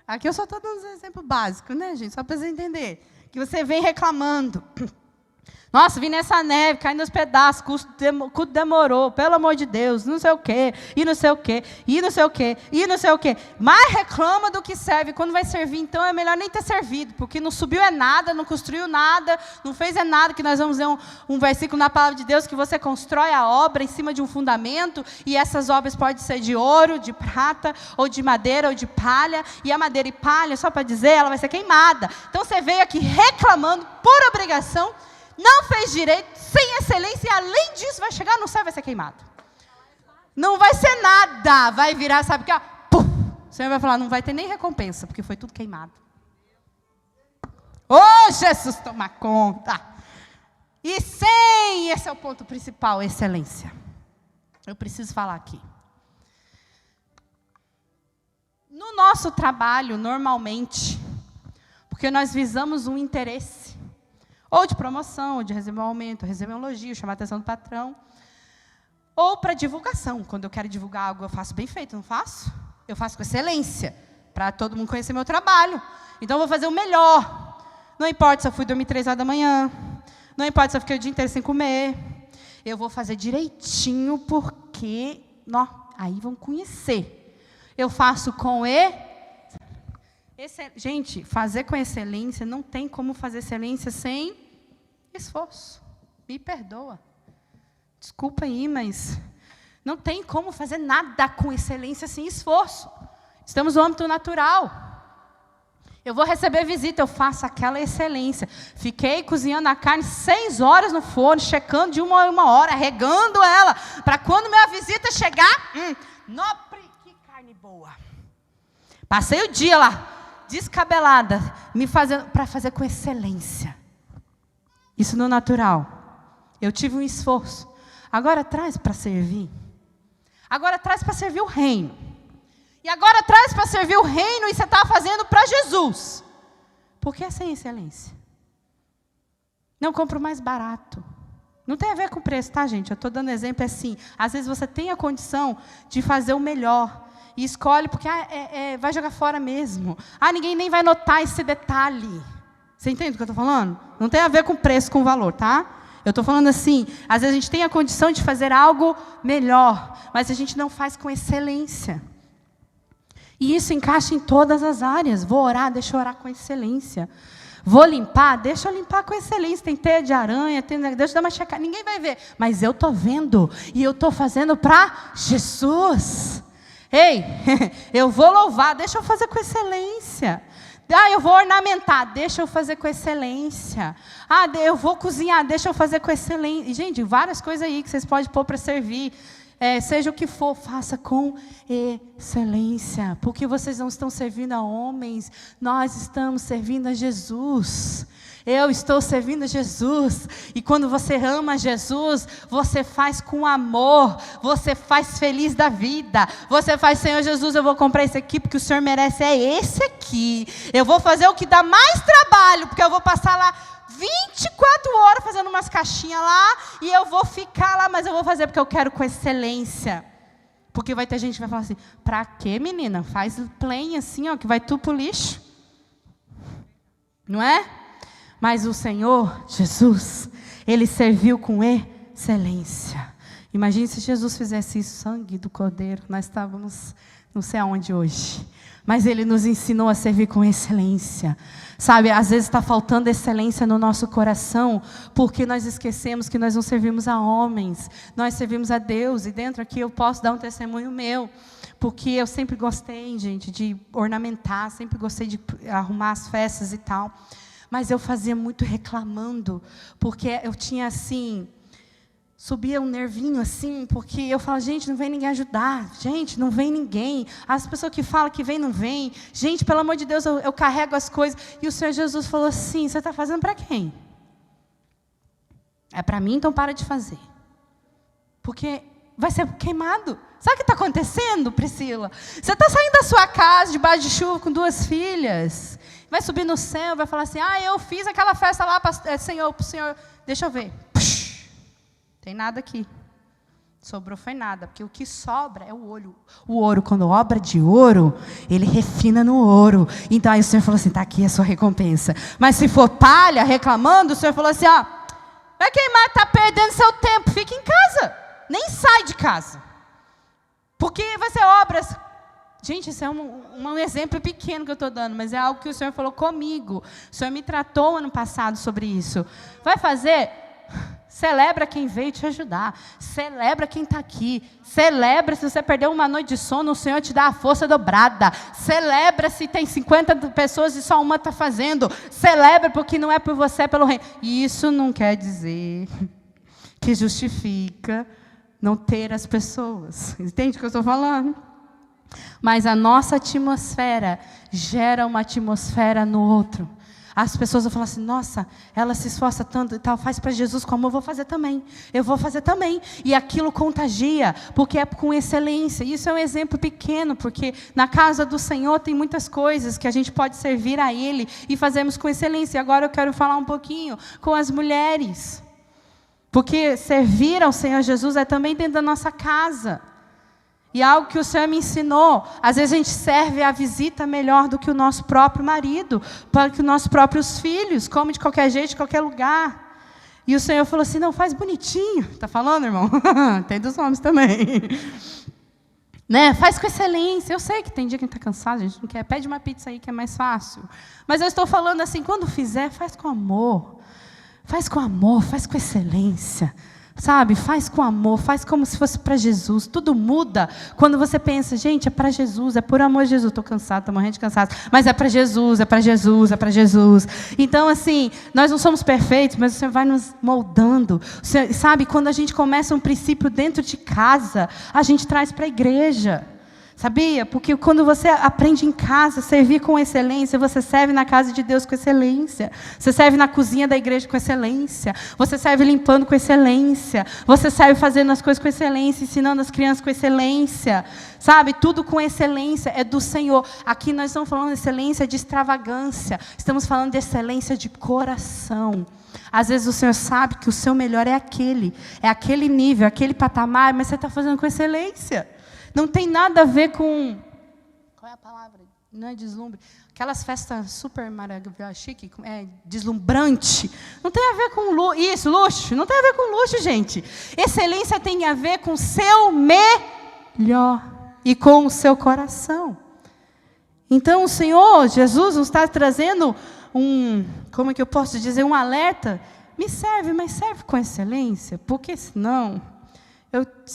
Aqui eu só estou dando um exemplo básico, né, gente? Só para vocês entenderem. Que você vem reclamando. Nossa, vim nessa neve, caindo nos pedaços, culto demorou, pelo amor de Deus, não sei o quê, e não sei o quê, e não sei o quê, e não sei o quê. Mais reclama do que serve. Quando vai servir, então, é melhor nem ter servido, porque não subiu nada, não construiu nada, não fez nada, que nós vamos ver um versículo na palavra de Deus, que você constrói a obra em cima de um fundamento, e essas obras podem ser de ouro, de prata, ou de madeira, ou de palha, e a madeira e palha, só para dizer, ela vai ser queimada. Então, você veio aqui reclamando, por obrigação, não fez direito, sem excelência, e além disso, vai chegar no céu e vai ser queimado. Não vai ser nada, vai virar, sabe o que? O Senhor vai falar, não vai ter nem recompensa, porque foi tudo queimado. Jesus, toma conta. E sem, esse é o ponto principal, excelência. Eu preciso falar aqui. No nosso trabalho, normalmente, porque nós visamos um interesse, ou de promoção, ou de receber um aumento, receber um elogio, chamar a atenção do patrão. Ou para divulgação. Quando eu quero divulgar algo, eu faço bem feito, não faço? Eu faço com excelência, para todo mundo conhecer meu trabalho. Então, eu vou fazer o melhor. Não importa se eu fui dormir 3 horas da manhã, não importa se eu fiquei o dia inteiro sem comer. Eu vou fazer direitinho, porque aí vão conhecer. Eu faço com Gente, fazer com excelência, não tem como fazer excelência sem esforço. Me perdoa. Desculpa aí, mas não tem como fazer nada com excelência sem esforço. Estamos no âmbito natural. Eu vou receber visita, eu faço aquela excelência. Fiquei cozinhando a carne 6 horas no forno, checando de 1 a 1 hora, regando ela, para quando minha visita chegar, que carne boa. Passei o dia lá, descabelada, para fazer com excelência. Isso no natural. Eu tive um esforço. Agora traz para servir. Agora traz para servir o reino. E agora traz para servir o reino e você está fazendo para Jesus. Por que sem excelência? Não compra o mais barato. Não tem a ver com preço, tá, gente? Eu estou dando exemplo assim. Às vezes você tem a condição de fazer o melhor. E escolhe porque vai jogar fora mesmo. Ninguém nem vai notar esse detalhe. Você entende o que eu estou falando? Não tem a ver com preço, com valor, tá? Eu estou falando assim, às vezes a gente tem a condição de fazer algo melhor, mas a gente não faz com excelência. E isso encaixa em todas as áreas. Vou orar, deixa eu orar com excelência. Vou limpar, deixa eu limpar com excelência. Tem teia de aranha, deixa eu dar uma checada. Ninguém vai ver, mas eu estou vendo. E eu estou fazendo para Jesus. Ei, eu vou louvar, deixa eu fazer com excelência. Eu vou ornamentar, deixa eu fazer com excelência. Eu vou cozinhar, deixa eu fazer com excelência. E, gente, várias coisas aí que vocês podem pôr para servir. Seja o que for, faça com excelência. Porque vocês não estão servindo a homens, nós estamos servindo a Jesus. Eu estou servindo a Jesus. E quando você ama Jesus, você faz com amor. Você faz feliz da vida. Você faz, Senhor Jesus, eu vou comprar esse aqui porque o Senhor merece, esse aqui. Eu vou fazer o que dá mais trabalho, porque eu vou passar lá 24 horas fazendo umas caixinhas lá, e eu vou ficar lá, mas eu vou fazer porque eu quero com excelência. Porque vai ter gente que vai falar assim, pra quê, menina? Faz plain assim, ó, que vai tudo pro lixo. Não é? Mas o Senhor, Jesus, Ele serviu com excelência. Imagine se Jesus fizesse isso, sangue do Cordeiro, nós estávamos não sei aonde hoje. Mas Ele nos ensinou a servir com excelência. Sabe, às vezes está faltando excelência no nosso coração, porque nós esquecemos que nós não servimos a homens, nós servimos a Deus. E dentro aqui eu posso dar um testemunho meu, porque eu sempre gostei, gente, de ornamentar, sempre gostei de arrumar as festas e tal. Mas eu fazia muito reclamando, porque eu tinha assim... subia um nervinho assim, porque eu falo, gente, não vem ninguém ajudar. Gente, não vem ninguém. As pessoas que falam que vem, não vem. Gente, pelo amor de Deus, eu carrego as coisas. E o Senhor Jesus falou assim, você está fazendo para quem? É para mim, então para de fazer. Porque vai ser queimado. Sabe o que está acontecendo, Priscila? Você está saindo da sua casa, debaixo de chuva, com 2 filhas. Vai subir no céu, vai falar assim, eu fiz aquela festa lá, Senhor, para o Senhor, deixa eu ver. Tem nada aqui. Sobrou foi nada, porque o que sobra é o ouro. O ouro, quando obra de ouro, ele refina no ouro. Então aí o Senhor falou assim, está aqui a sua recompensa. Mas se for palha, reclamando, o Senhor falou assim, vai queimar, está perdendo seu tempo, fica em casa. Nem sai de casa. Porque vai ser obras. Gente, isso é um exemplo pequeno que eu estou dando, mas é algo que o Senhor falou comigo. O Senhor me tratou ano passado sobre isso. Vai fazer... Celebra quem veio te ajudar. Celebra quem está aqui. Celebra se você perdeu uma noite de sono, o Senhor te dá a força dobrada. Celebra se tem 50 pessoas e só uma está fazendo. Celebra porque não é por você, é pelo reino. E isso não quer dizer que justifica não ter as pessoas. Entende o que eu estou falando? Mas a nossa atmosfera gera uma atmosfera no outro. As pessoas vão falar assim, nossa, ela se esforça tanto e tal, faz para Jesus como eu vou fazer também. Eu vou fazer também. E aquilo contagia, porque é com excelência. Isso é um exemplo pequeno, porque na casa do Senhor tem muitas coisas que a gente pode servir a Ele e fazemos com excelência. E agora eu quero falar um pouquinho com as mulheres. Porque servir ao Senhor Jesus é também dentro da nossa casa. E algo que o Senhor me ensinou, às vezes a gente serve a visita melhor do que o nosso próprio marido, para que os nossos próprios filhos, come de qualquer jeito, de qualquer lugar. E o Senhor falou assim, não, faz bonitinho. Está falando, irmão? Tem dos homens também. Né? Faz com excelência. Eu sei que tem dia que a gente está cansado, a gente não quer. Pede uma pizza aí que é mais fácil. Mas eu estou falando assim, quando fizer, faz com amor. Faz com amor, faz com excelência. Sabe, faz com amor, faz como se fosse para Jesus. Tudo muda quando você pensa, gente, é para Jesus, é por amor a Jesus. Estou cansado, estou morrendo de cansaço, mas é para Jesus, é para Jesus, é para Jesus. Então, assim, nós não somos perfeitos, mas o Senhor vai nos moldando. Senhor, sabe, quando a gente começa um princípio dentro de casa, a gente traz para a igreja. Sabia? Porque quando você aprende em casa a servir com excelência, você serve na casa de Deus com excelência. Você serve na cozinha da igreja com excelência. Você serve limpando com excelência. Você serve fazendo as coisas com excelência, ensinando as crianças com excelência. Sabe? Tudo com excelência é do Senhor. Aqui nós estamos falando de excelência de extravagância. Estamos falando de excelência de coração. Às vezes o Senhor sabe que o seu melhor é aquele nível, aquele patamar, mas você está fazendo com excelência. Não tem nada a ver com... Qual é a palavra? Não é deslumbre. Aquelas festas super maravilhosas, chique, deslumbrante. Não tem a ver com luxo. Não tem a ver com luxo, gente. Excelência tem a ver com o seu melhor e com o seu coração. Então, o Senhor Jesus nos está trazendo como é que eu posso dizer, um alerta. Me serve, mas serve com excelência, porque senão...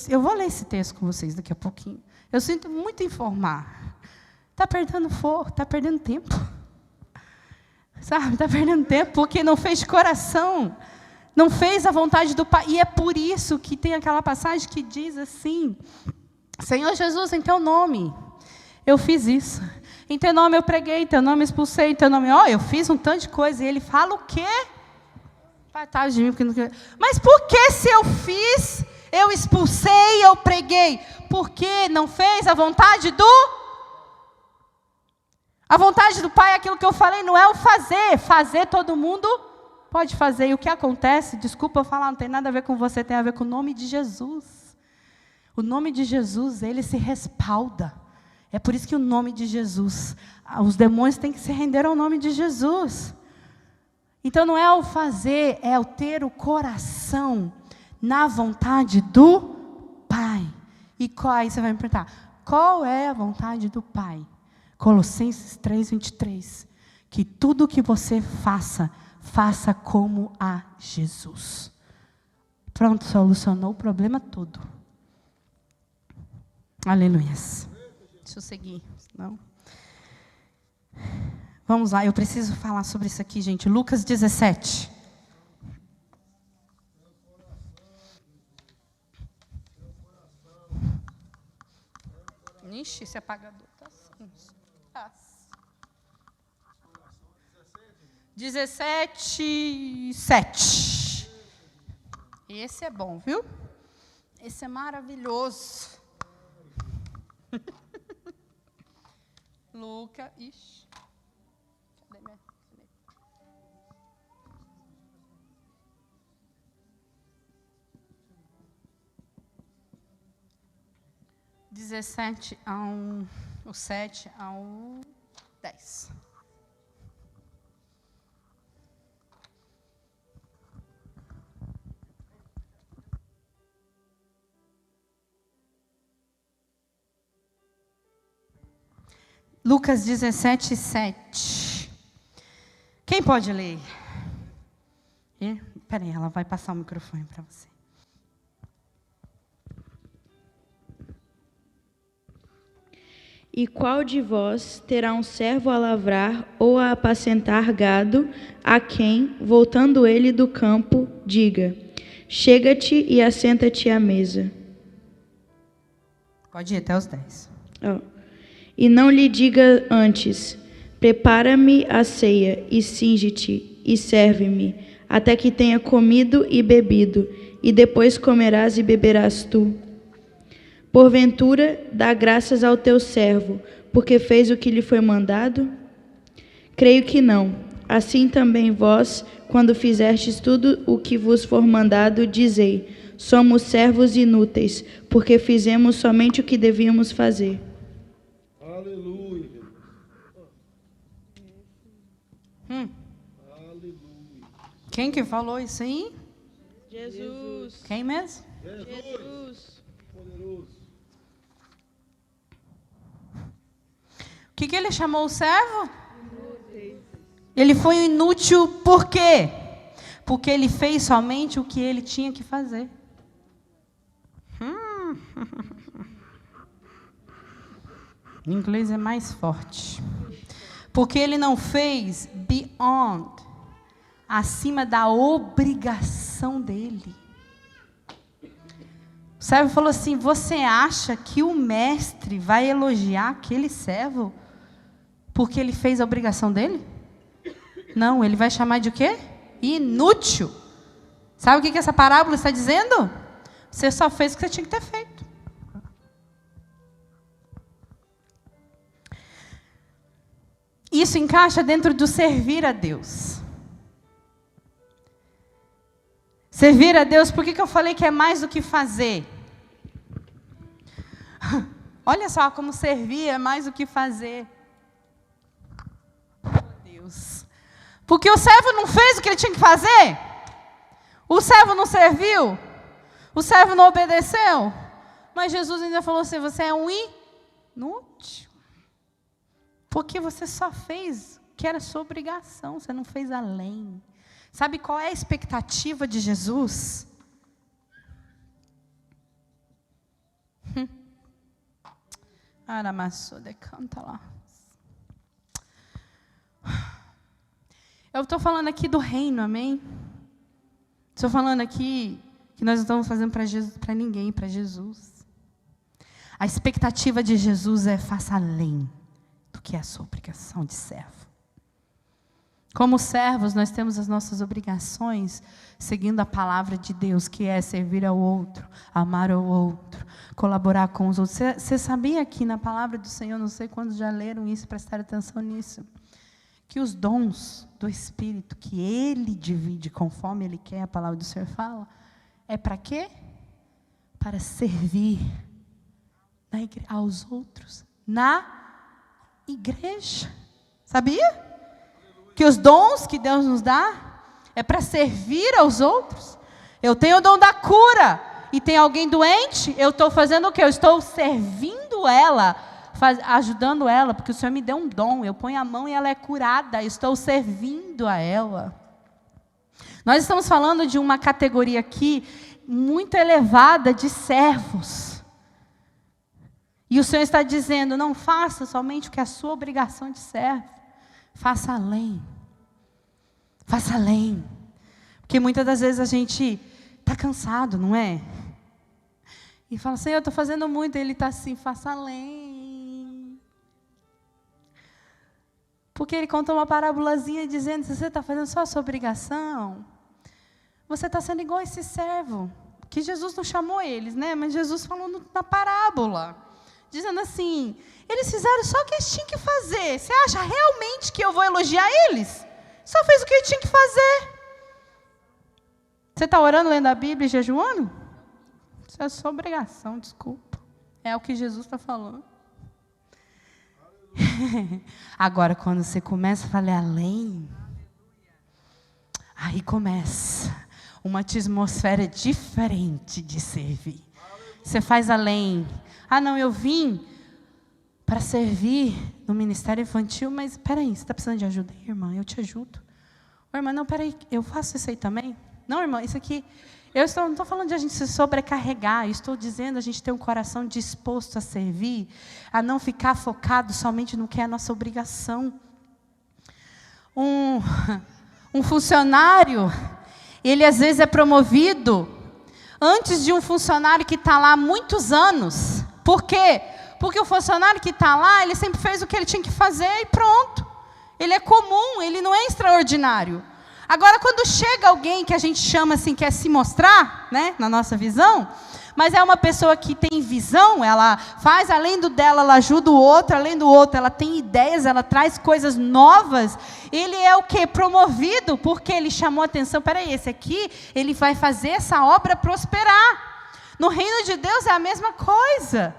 Eu vou ler esse texto com vocês daqui a pouquinho. Eu sinto muito informar. Está perdendo fogo, está perdendo tempo. Sabe, está perdendo tempo porque não fez de coração. Não fez a vontade do Pai. E é por isso que tem aquela passagem que diz assim: Senhor Jesus, em teu nome, eu fiz isso. Em teu nome eu preguei, em teu nome expulsei, em teu nome... eu fiz um tanto de coisa. E ele fala o quê? Apartai de mim, porque não... Mas por que se eu fiz... Eu expulsei, eu preguei. Porque não fez a vontade do... A vontade do Pai é aquilo que eu falei, não é o fazer. Fazer todo mundo pode fazer. E o que acontece, desculpa eu falar, não tem nada a ver com você, tem a ver com o nome de Jesus. O nome de Jesus, ele se respalda. É por isso que o nome de Jesus, os demônios têm que se render ao nome de Jesus. Então não é o fazer, é o ter o coração na vontade do Pai. E aí você vai me perguntar, qual é a vontade do Pai? Colossenses 3:23. Que tudo que você faça, faça como a Jesus. Pronto, solucionou o problema todo. Aleluias. Deixa eu seguir, senão... Vamos lá, eu preciso falar sobre isso aqui, gente. Lucas 17. Ixi, esse apagador está assim. 17:7. Esse é bom, viu? Esse é maravilhoso. Lucas, ixi. Cadê minha? 17 ao 7 ao 10. Lucas 17:7. Quem pode ler? Peraí, ela vai passar o microfone para você. E qual de vós terá um servo a lavrar ou a apacentar gado, a quem, voltando ele do campo, diga: chega-te e assenta-te à mesa? Pode ir até os 10. E não lhe diga antes: prepara-me a ceia, e cinge-te, e serve-me, até que tenha comido e bebido, e depois comerás e beberás tu. Porventura, dá graças ao teu servo, porque fez o que lhe foi mandado? Creio que não. Assim também vós, quando fizestes tudo o que vos for mandado, dizei: somos servos inúteis, porque fizemos somente o que devíamos fazer. Aleluia. Quem que falou isso aí? Jesus. Quem mesmo? Jesus. Poderoso. O que ele chamou o servo? Ele foi inútil por quê? Porque ele fez somente o que ele tinha que fazer. Em inglês é mais forte. Porque ele não fez beyond, acima da obrigação dele. O servo falou assim: você acha que o mestre vai elogiar aquele servo porque ele fez a obrigação dele? Não, ele vai chamar de o quê? Inútil. Sabe o que essa parábola está dizendo? Você só fez o que você tinha que ter feito. Isso encaixa dentro do servir a Deus. Servir a Deus, por que eu falei que é mais do que fazer? Olha só como servir é mais do que fazer. Deus. Porque o servo não fez o que ele tinha que fazer? O servo não serviu? O servo não obedeceu? Mas Jesus ainda falou assim: você é um inútil. Porque você só fez o que era sua obrigação, você não fez além. Sabe qual é a expectativa de Jesus? Eu estou falando aqui do reino, amém? Estou falando aqui que nós não estamos fazendo para ninguém, para Jesus. A expectativa de Jesus é: faça além do que é a sua obrigação de servo. Como servos, nós temos as nossas obrigações, seguindo a palavra de Deus, que é servir ao outro, amar ao outro, colaborar com os outros. Você sabia que na palavra do Senhor, não sei quantos já leram isso, prestaram atenção nisso, que os dons do Espírito, que Ele divide conforme Ele quer, a palavra do Senhor fala, é para quê? Para servir aos outros, na igreja. Sabia? Que os dons que Deus nos dá é para servir aos outros. Eu tenho o dom da cura e tem alguém doente, eu estou fazendo o quê? Eu estou servindo ela, ajudando ela, porque o Senhor me deu um dom. Eu ponho a mão e ela é curada, eu estou servindo a ela. Nós estamos falando de uma categoria aqui muito elevada de servos. E o Senhor está dizendo: não faça somente o que é a sua obrigação de servo. Faça além. Faça além. Porque muitas das vezes a gente está cansado, não é? E fala assim: eu estou fazendo muito. E ele está assim: faça além. Porque ele contou uma parábolazinha dizendo: se você está fazendo só a sua obrigação, você está sendo igual a esse servo. Que Jesus não chamou eles, né? Mas Jesus falou na parábola, dizendo assim: eles fizeram só o que eles tinham que fazer. Você acha realmente que eu vou elogiar eles? Só fez o que ele tinha que fazer. Você está orando, lendo a Bíblia e jejuando? Isso é sua obrigação, desculpa. É o que Jesus está falando. Agora, quando você começa a falar além, aí começa uma atmosfera diferente de servir. Você faz além. Ah, não, eu vim para servir no ministério infantil, mas espera aí, você está precisando de ajuda? Irmã, eu te ajudo. Ô, irmã, não, espera aí, eu faço isso aí também? Não, irmã, isso aqui, não estou falando de a gente se sobrecarregar, eu estou dizendo a gente ter um coração disposto a servir, a não ficar focado somente no que é a nossa obrigação. Um funcionário, ele às vezes é promovido antes de um funcionário que está lá há muitos anos. Por quê? Porque o funcionário que está lá, ele sempre fez o que ele tinha que fazer e pronto. Ele é comum, ele não é extraordinário. Agora, quando chega alguém que a gente chama assim, quer se mostrar, né, na nossa visão, mas é uma pessoa que tem visão, ela faz além do dela, ela ajuda o outro, além do outro, ela tem ideias, ela traz coisas novas. Ele é o quê? Promovido, porque ele chamou a atenção. Peraí, esse aqui, ele vai fazer essa obra prosperar. No reino de Deus é a mesma coisa.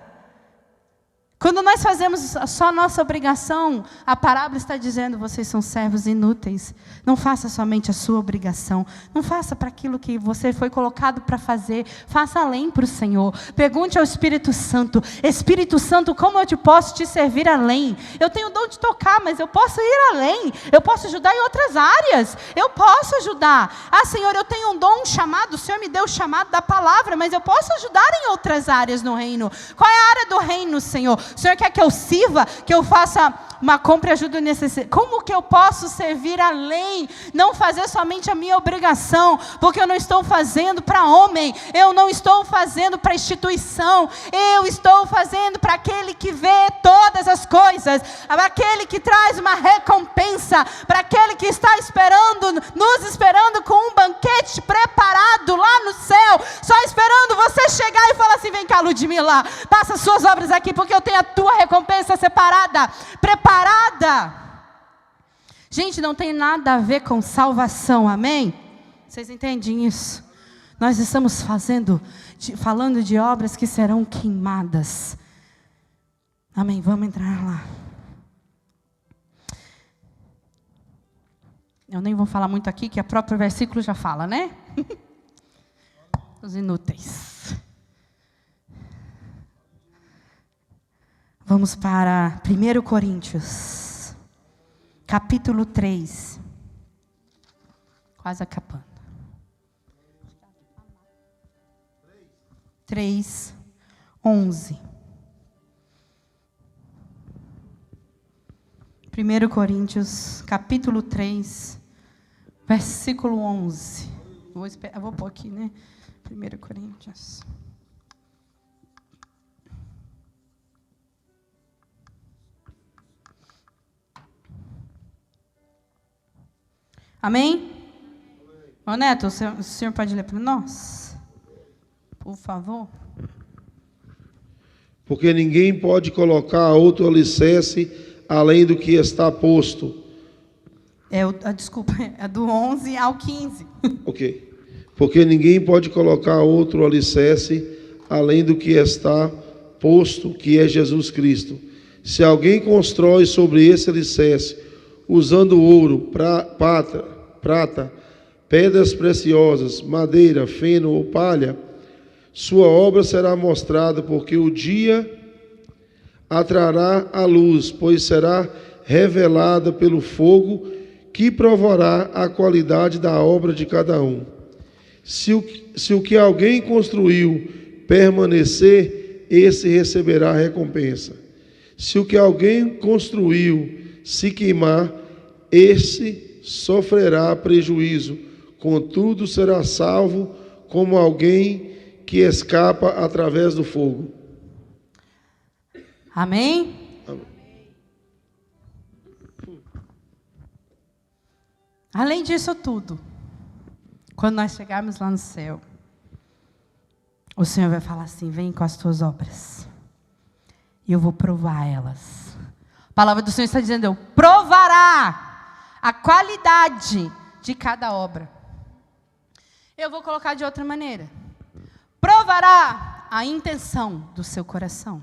Quando nós fazemos só nossa obrigação, a parábola está dizendo, vocês são servos inúteis. Não faça somente a sua obrigação. Não faça para aquilo que você foi colocado para fazer. Faça além para o Senhor. Pergunte ao Espírito Santo, Espírito Santo, como eu posso te servir além? Eu tenho o dom de tocar, mas eu posso ir além. Eu posso ajudar em outras áreas. Eu posso ajudar. Ah, Senhor, eu tenho um dom, um chamado. O Senhor me deu o chamado da palavra, mas eu posso ajudar em outras áreas no reino. Qual é a área do reino, Senhor? O Senhor quer que eu sirva, que eu faça uma compra e ajuda o necessário. Como que eu posso servir além? Não fazer somente a minha obrigação, porque eu não estou fazendo para homem, eu não estou fazendo para instituição, eu estou fazendo para aquele que vê todas as coisas, para aquele que traz uma recompensa, para aquele que está esperando, nos esperando com um banquete preparado lá no céu, só esperando você chegar e falar assim, vem cá, Ludmila, passa as suas obras aqui, porque eu tenho a tua recompensa separada, preparada. Gente, não tem nada a ver com salvação, amém? Vocês entendem isso? Nós estamos falando de obras que serão queimadas. Amém, vamos entrar lá. Eu nem vou falar muito aqui, que o próprio versículo já fala, né? Os inúteis. Vamos para 1 Coríntios, capítulo 3. Quase acabando. 3, 11. 1 Coríntios, capítulo 3, versículo 11. Eu vou pôr aqui, né? 1 Coríntios. Amém? Ô Neto, o senhor pode ler para nós? Por favor. Porque ninguém pode colocar outro alicerce além do que está posto. Desculpa, é do 11 ao 15. Ok. Porque ninguém pode colocar outro alicerce além do que está posto, que é Jesus Cristo. Se alguém constrói sobre esse alicerce, usando ouro, prata, pedras preciosas, madeira, feno ou palha, sua obra será mostrada, porque o dia a trará à luz, pois será revelada pelo fogo, que provará a qualidade da obra de cada um. Se o que alguém construiu permanecer, esse receberá a recompensa. Se o que alguém construiu se queimar, esse sofrerá prejuízo, contudo será salvo como alguém que escapa através do fogo. Amém? Amém. Além disso tudo, quando nós chegarmos lá no céu, o Senhor vai falar assim, vem com as tuas obras, e eu vou provar elas. A palavra do Senhor está dizendo, eu provará a qualidade de cada obra. Eu vou colocar de outra maneira. Provará a intenção do seu coração.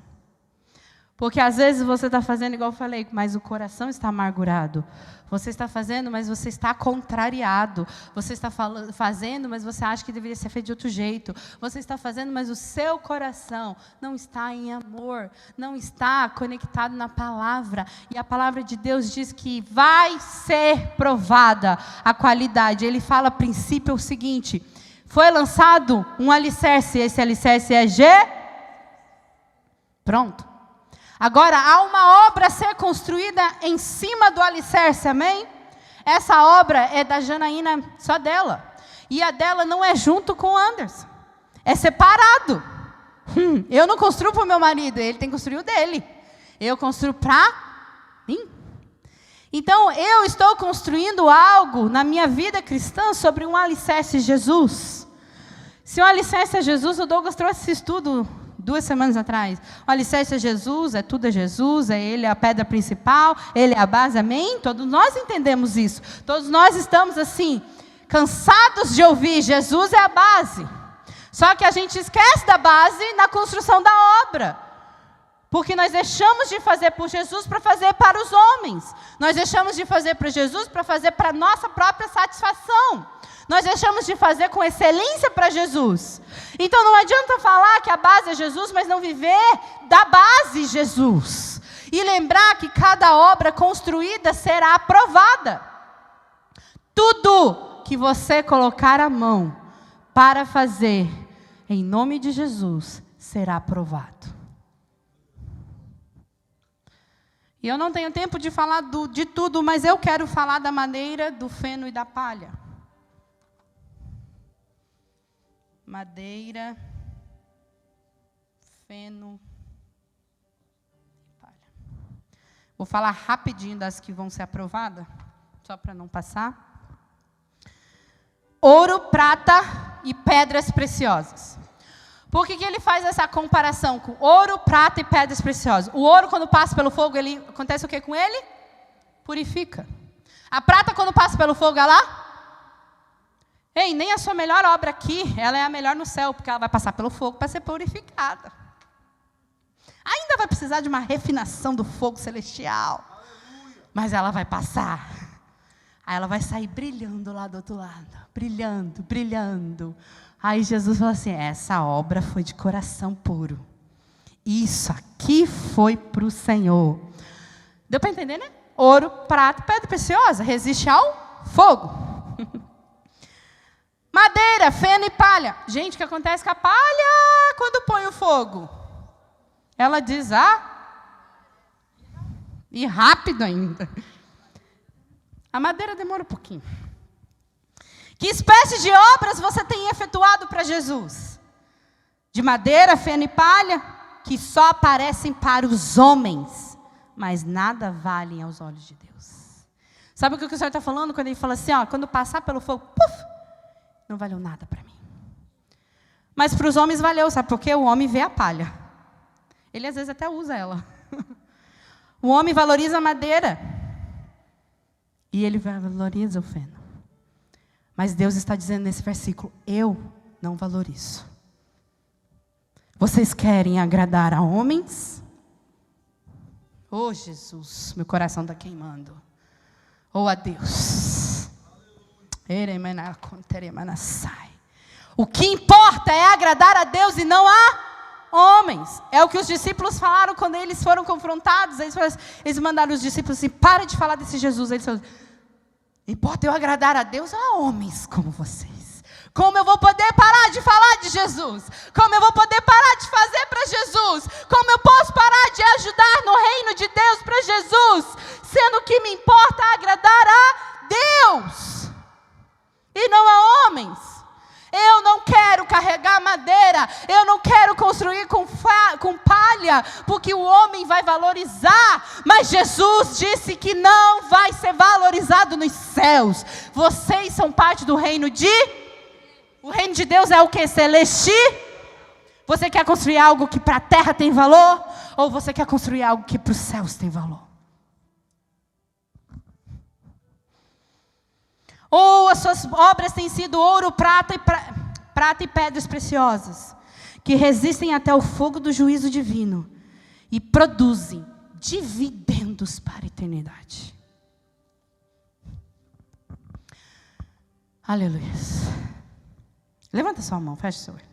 Porque às vezes você está fazendo igual eu falei, mas o coração está amargurado. Você está fazendo, mas você está contrariado. Você está fazendo, mas você acha que deveria ser feito de outro jeito. Você está fazendo, mas o seu coração não está em amor, não está conectado na palavra. E a palavra de Deus diz que vai ser provada a qualidade. Ele fala a princípio o seguinte, foi lançado um alicerce, esse alicerce é Pronto. Agora, há uma obra a ser construída em cima do alicerce, amém? Essa obra é da Janaína, só dela. E a dela não é junto com o Anderson. É separado. Eu não construo para o meu marido, ele tem que construir o dele. Eu construo para mim. Então, eu estou construindo algo na minha vida cristã sobre um alicerce Jesus. Se o alicerce é Jesus, o Douglas trouxe esse estudo 2 semanas atrás. O alicerce é Jesus, é tudo é Jesus, é Ele a pedra principal, Ele é a base, amém? Todos nós entendemos isso. Todos nós estamos assim, cansados de ouvir, Jesus é a base. Só que a gente esquece da base na construção da obra. Porque nós deixamos de fazer por Jesus para fazer para os homens. Nós deixamos de fazer para Jesus para fazer para a nossa própria satisfação. Nós deixamos de fazer com excelência para Jesus. Então não adianta falar que a base é Jesus, mas não viver da base Jesus. E lembrar que cada obra construída será aprovada. Tudo que você colocar a mão para fazer, em nome de Jesus, será aprovado. E eu não tenho tempo de falar de tudo, mas eu quero falar da madeira, do feno e da palha. Madeira, feno e palha. Vou falar rapidinho das que vão ser aprovadas, só para não passar. Ouro, prata e pedras preciosas. Por que ele faz essa comparação com ouro, prata e pedras preciosas? O ouro, quando passa pelo fogo, acontece o que com ele? Purifica. A prata, quando passa pelo fogo, ela... Ei, nem a sua melhor obra aqui, ela é a melhor no céu, porque ela vai passar pelo fogo para ser purificada. Ainda vai precisar de uma refinação do fogo celestial. Mas ela vai passar. Aí ela vai sair brilhando lá do outro lado. Brilhando, brilhando. Aí Jesus falou assim, essa obra foi de coração puro. Isso aqui foi para o Senhor. Deu para entender, né? Ouro, prata, pedra preciosa, resiste ao fogo. Madeira, feno e palha. Gente, o que acontece com a palha quando põe o fogo? Ela diz, e rápido ainda. A madeira demora um pouquinho. Que espécie de obras você tem efetuado para Jesus? De madeira, feno e palha, que só aparecem para os homens, mas nada valem aos olhos de Deus. Sabe o que o Senhor está falando quando ele fala assim, quando passar pelo fogo, não valeu nada para mim. Mas para os homens valeu, sabe por quê? O homem vê a palha. Ele às vezes até usa ela. O homem valoriza a madeira. E ele valoriza o feno. Mas Deus está dizendo nesse versículo, eu não valorizo. Vocês querem agradar a homens? Oh, Jesus, meu coração está queimando. Ou a Deus. O que importa é agradar a Deus e não a homens. É o que os discípulos falaram quando eles foram confrontados. Eles mandaram os discípulos assim, para de falar desse Jesus. Eles falaram, importa eu agradar a Deus ou a homens como vocês? Como eu vou poder parar de falar de Jesus? Como eu vou poder parar de fazer para Jesus? Como eu posso parar de ajudar no reino de Deus para Jesus? Sendo que me importa agradar a Deus e não a homens. Eu não quero carregar madeira, eu não quero construir com palha, porque o homem vai valorizar, mas Jesus disse que não vai ser valorizado nos céus. Vocês são parte do reino de... O reino de Deus é o que? Celeste? Você quer construir algo que para a terra tem valor? Ou você quer construir algo que para os céus tem valor? Ou as suas obras têm sido ouro, prata e pedras preciosas, que resistem até o fogo do juízo divino e produzem dividendos para a eternidade. Aleluia. Levanta sua mão, feche seu olho.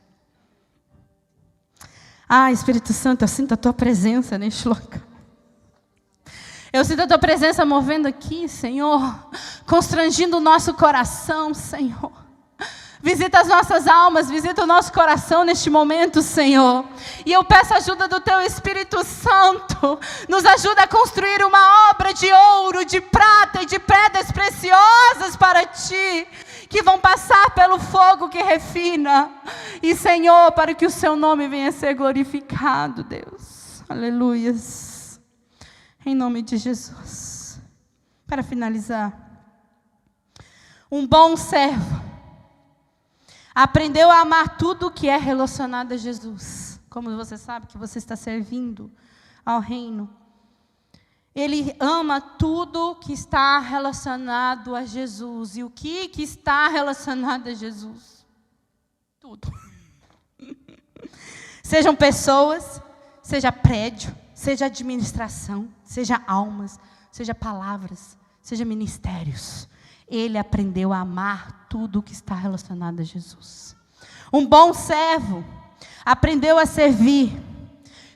Espírito Santo, eu sinto a tua presença neste local. Eu sinto a tua presença movendo aqui, Senhor, constrangindo o nosso coração, Senhor. Visita as nossas almas, visita o nosso coração neste momento, Senhor. E eu peço a ajuda do teu Espírito Santo. Nos ajuda a construir uma obra de ouro, de prata e de pedras preciosas para ti, que vão passar pelo fogo que refina. E, Senhor, para que o seu nome venha a ser glorificado, Deus. Aleluias. Em nome de Jesus. Para finalizar, um bom servo aprendeu a amar tudo que é relacionado a Jesus. Como você sabe que você está servindo ao reino. Ele ama tudo que está relacionado a Jesus. E o que está relacionado a Jesus? Tudo. Sejam pessoas, seja prédio, seja administração, seja almas, seja palavras, seja ministérios. Ele aprendeu a amar tudo que está relacionado a Jesus. Um bom servo aprendeu a servir.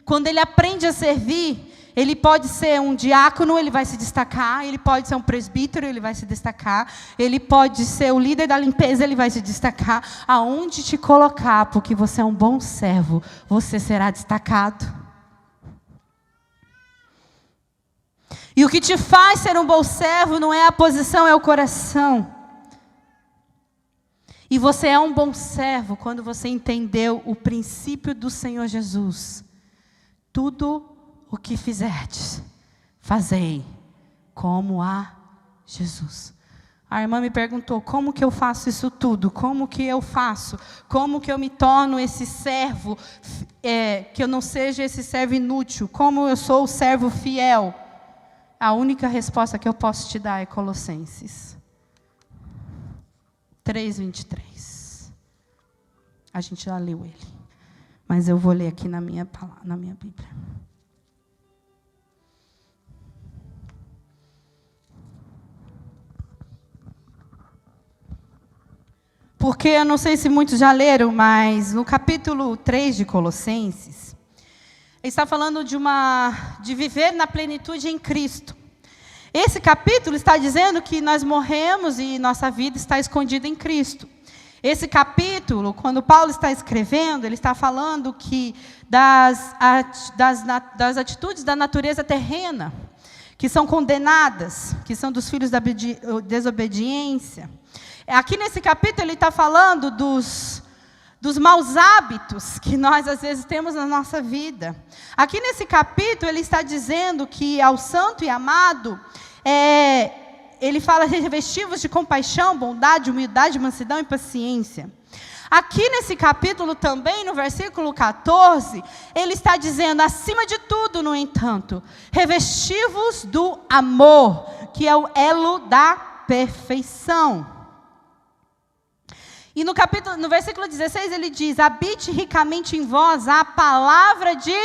Quando ele aprende a servir, ele pode ser um diácono, ele vai se destacar. Ele pode ser um presbítero, ele vai se destacar. Ele pode ser o líder da limpeza, ele vai se destacar. Aonde te colocar, porque você é um bom servo, você será destacado. E o que te faz ser um bom servo não é a posição, é o coração. E você é um bom servo quando você entendeu o princípio do Senhor Jesus. Tudo o que fizerdes, fazei como a Jesus. A irmã me perguntou, como que eu faço isso tudo? Como que eu faço? Como que eu me torno esse servo, que eu não seja esse servo inútil? Como eu sou o servo fiel? A única resposta que eu posso te dar é Colossenses 3:23. A gente já leu ele, mas eu vou ler aqui na minha Bíblia. Porque eu não sei se muitos já leram, mas no capítulo 3 de Colossenses, ele está falando de viver na plenitude em Cristo. Esse capítulo está dizendo que nós morremos e nossa vida está escondida em Cristo. Esse capítulo, quando Paulo está escrevendo, ele está falando que das atitudes da natureza terrena, que são condenadas, que são dos filhos da desobediência. Aqui nesse capítulo ele está falando dos maus hábitos que nós às vezes temos na nossa vida. Aqui nesse capítulo ele está dizendo que ao santo e amado, ele fala revestivos de compaixão, bondade, humildade, mansidão e paciência. Aqui nesse capítulo também, no versículo 14, ele está dizendo, acima de tudo, no entanto, revestivos do amor, que é o elo da perfeição. E no versículo 16 ele diz, habite ricamente em vós a palavra de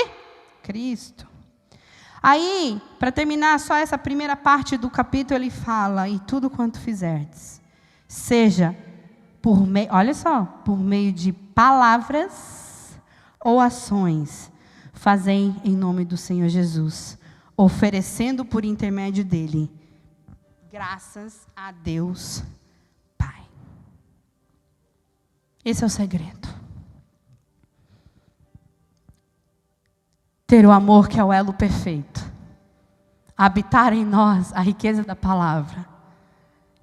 Cristo. Aí, para terminar só essa primeira parte do capítulo, ele fala, e tudo quanto fizerdes, seja por meio de palavras ou ações, fazei em nome do Senhor Jesus, oferecendo por intermédio dele, graças a Deus Pai. Esse é o segredo. Ter o amor que é o elo perfeito. Habitar em nós a riqueza da palavra.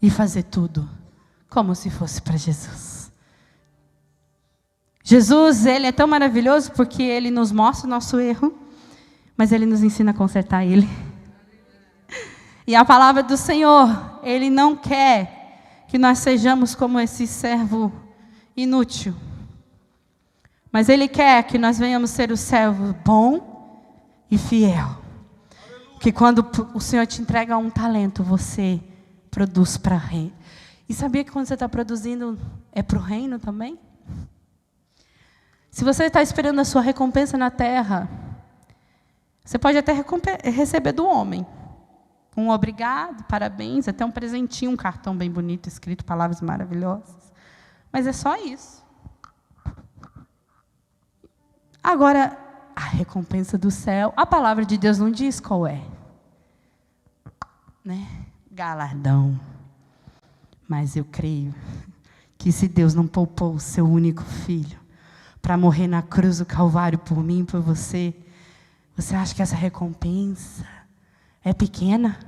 E fazer tudo como se fosse para Jesus. Jesus, ele é tão maravilhoso porque ele nos mostra o nosso erro, mas ele nos ensina a consertar ele. E a palavra do Senhor, ele não quer que nós sejamos como esse servo inútil. Mas ele quer que nós venhamos ser o servo bom e fiel. Que quando o Senhor te entrega um talento, você produz para o reino. E sabia que quando você está produzindo, é para o reino também? Se você está esperando a sua recompensa na terra, você pode até receber do homem. Um obrigado, parabéns, até um presentinho, um cartão bem bonito, escrito palavras maravilhosas. Mas é só isso. Agora, a recompensa do céu, a palavra de Deus não diz qual é. Né? Galardão. Mas eu creio que se Deus não poupou o seu único filho para morrer na cruz do Calvário por mim e por você, você acha que essa recompensa é pequena?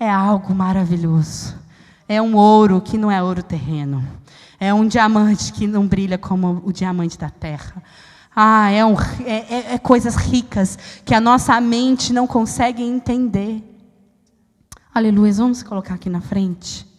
É algo maravilhoso. É um ouro que não é ouro terreno. É um diamante que não brilha como o diamante da terra. É coisas ricas que a nossa mente não consegue entender. Aleluia, vamos colocar aqui na frente.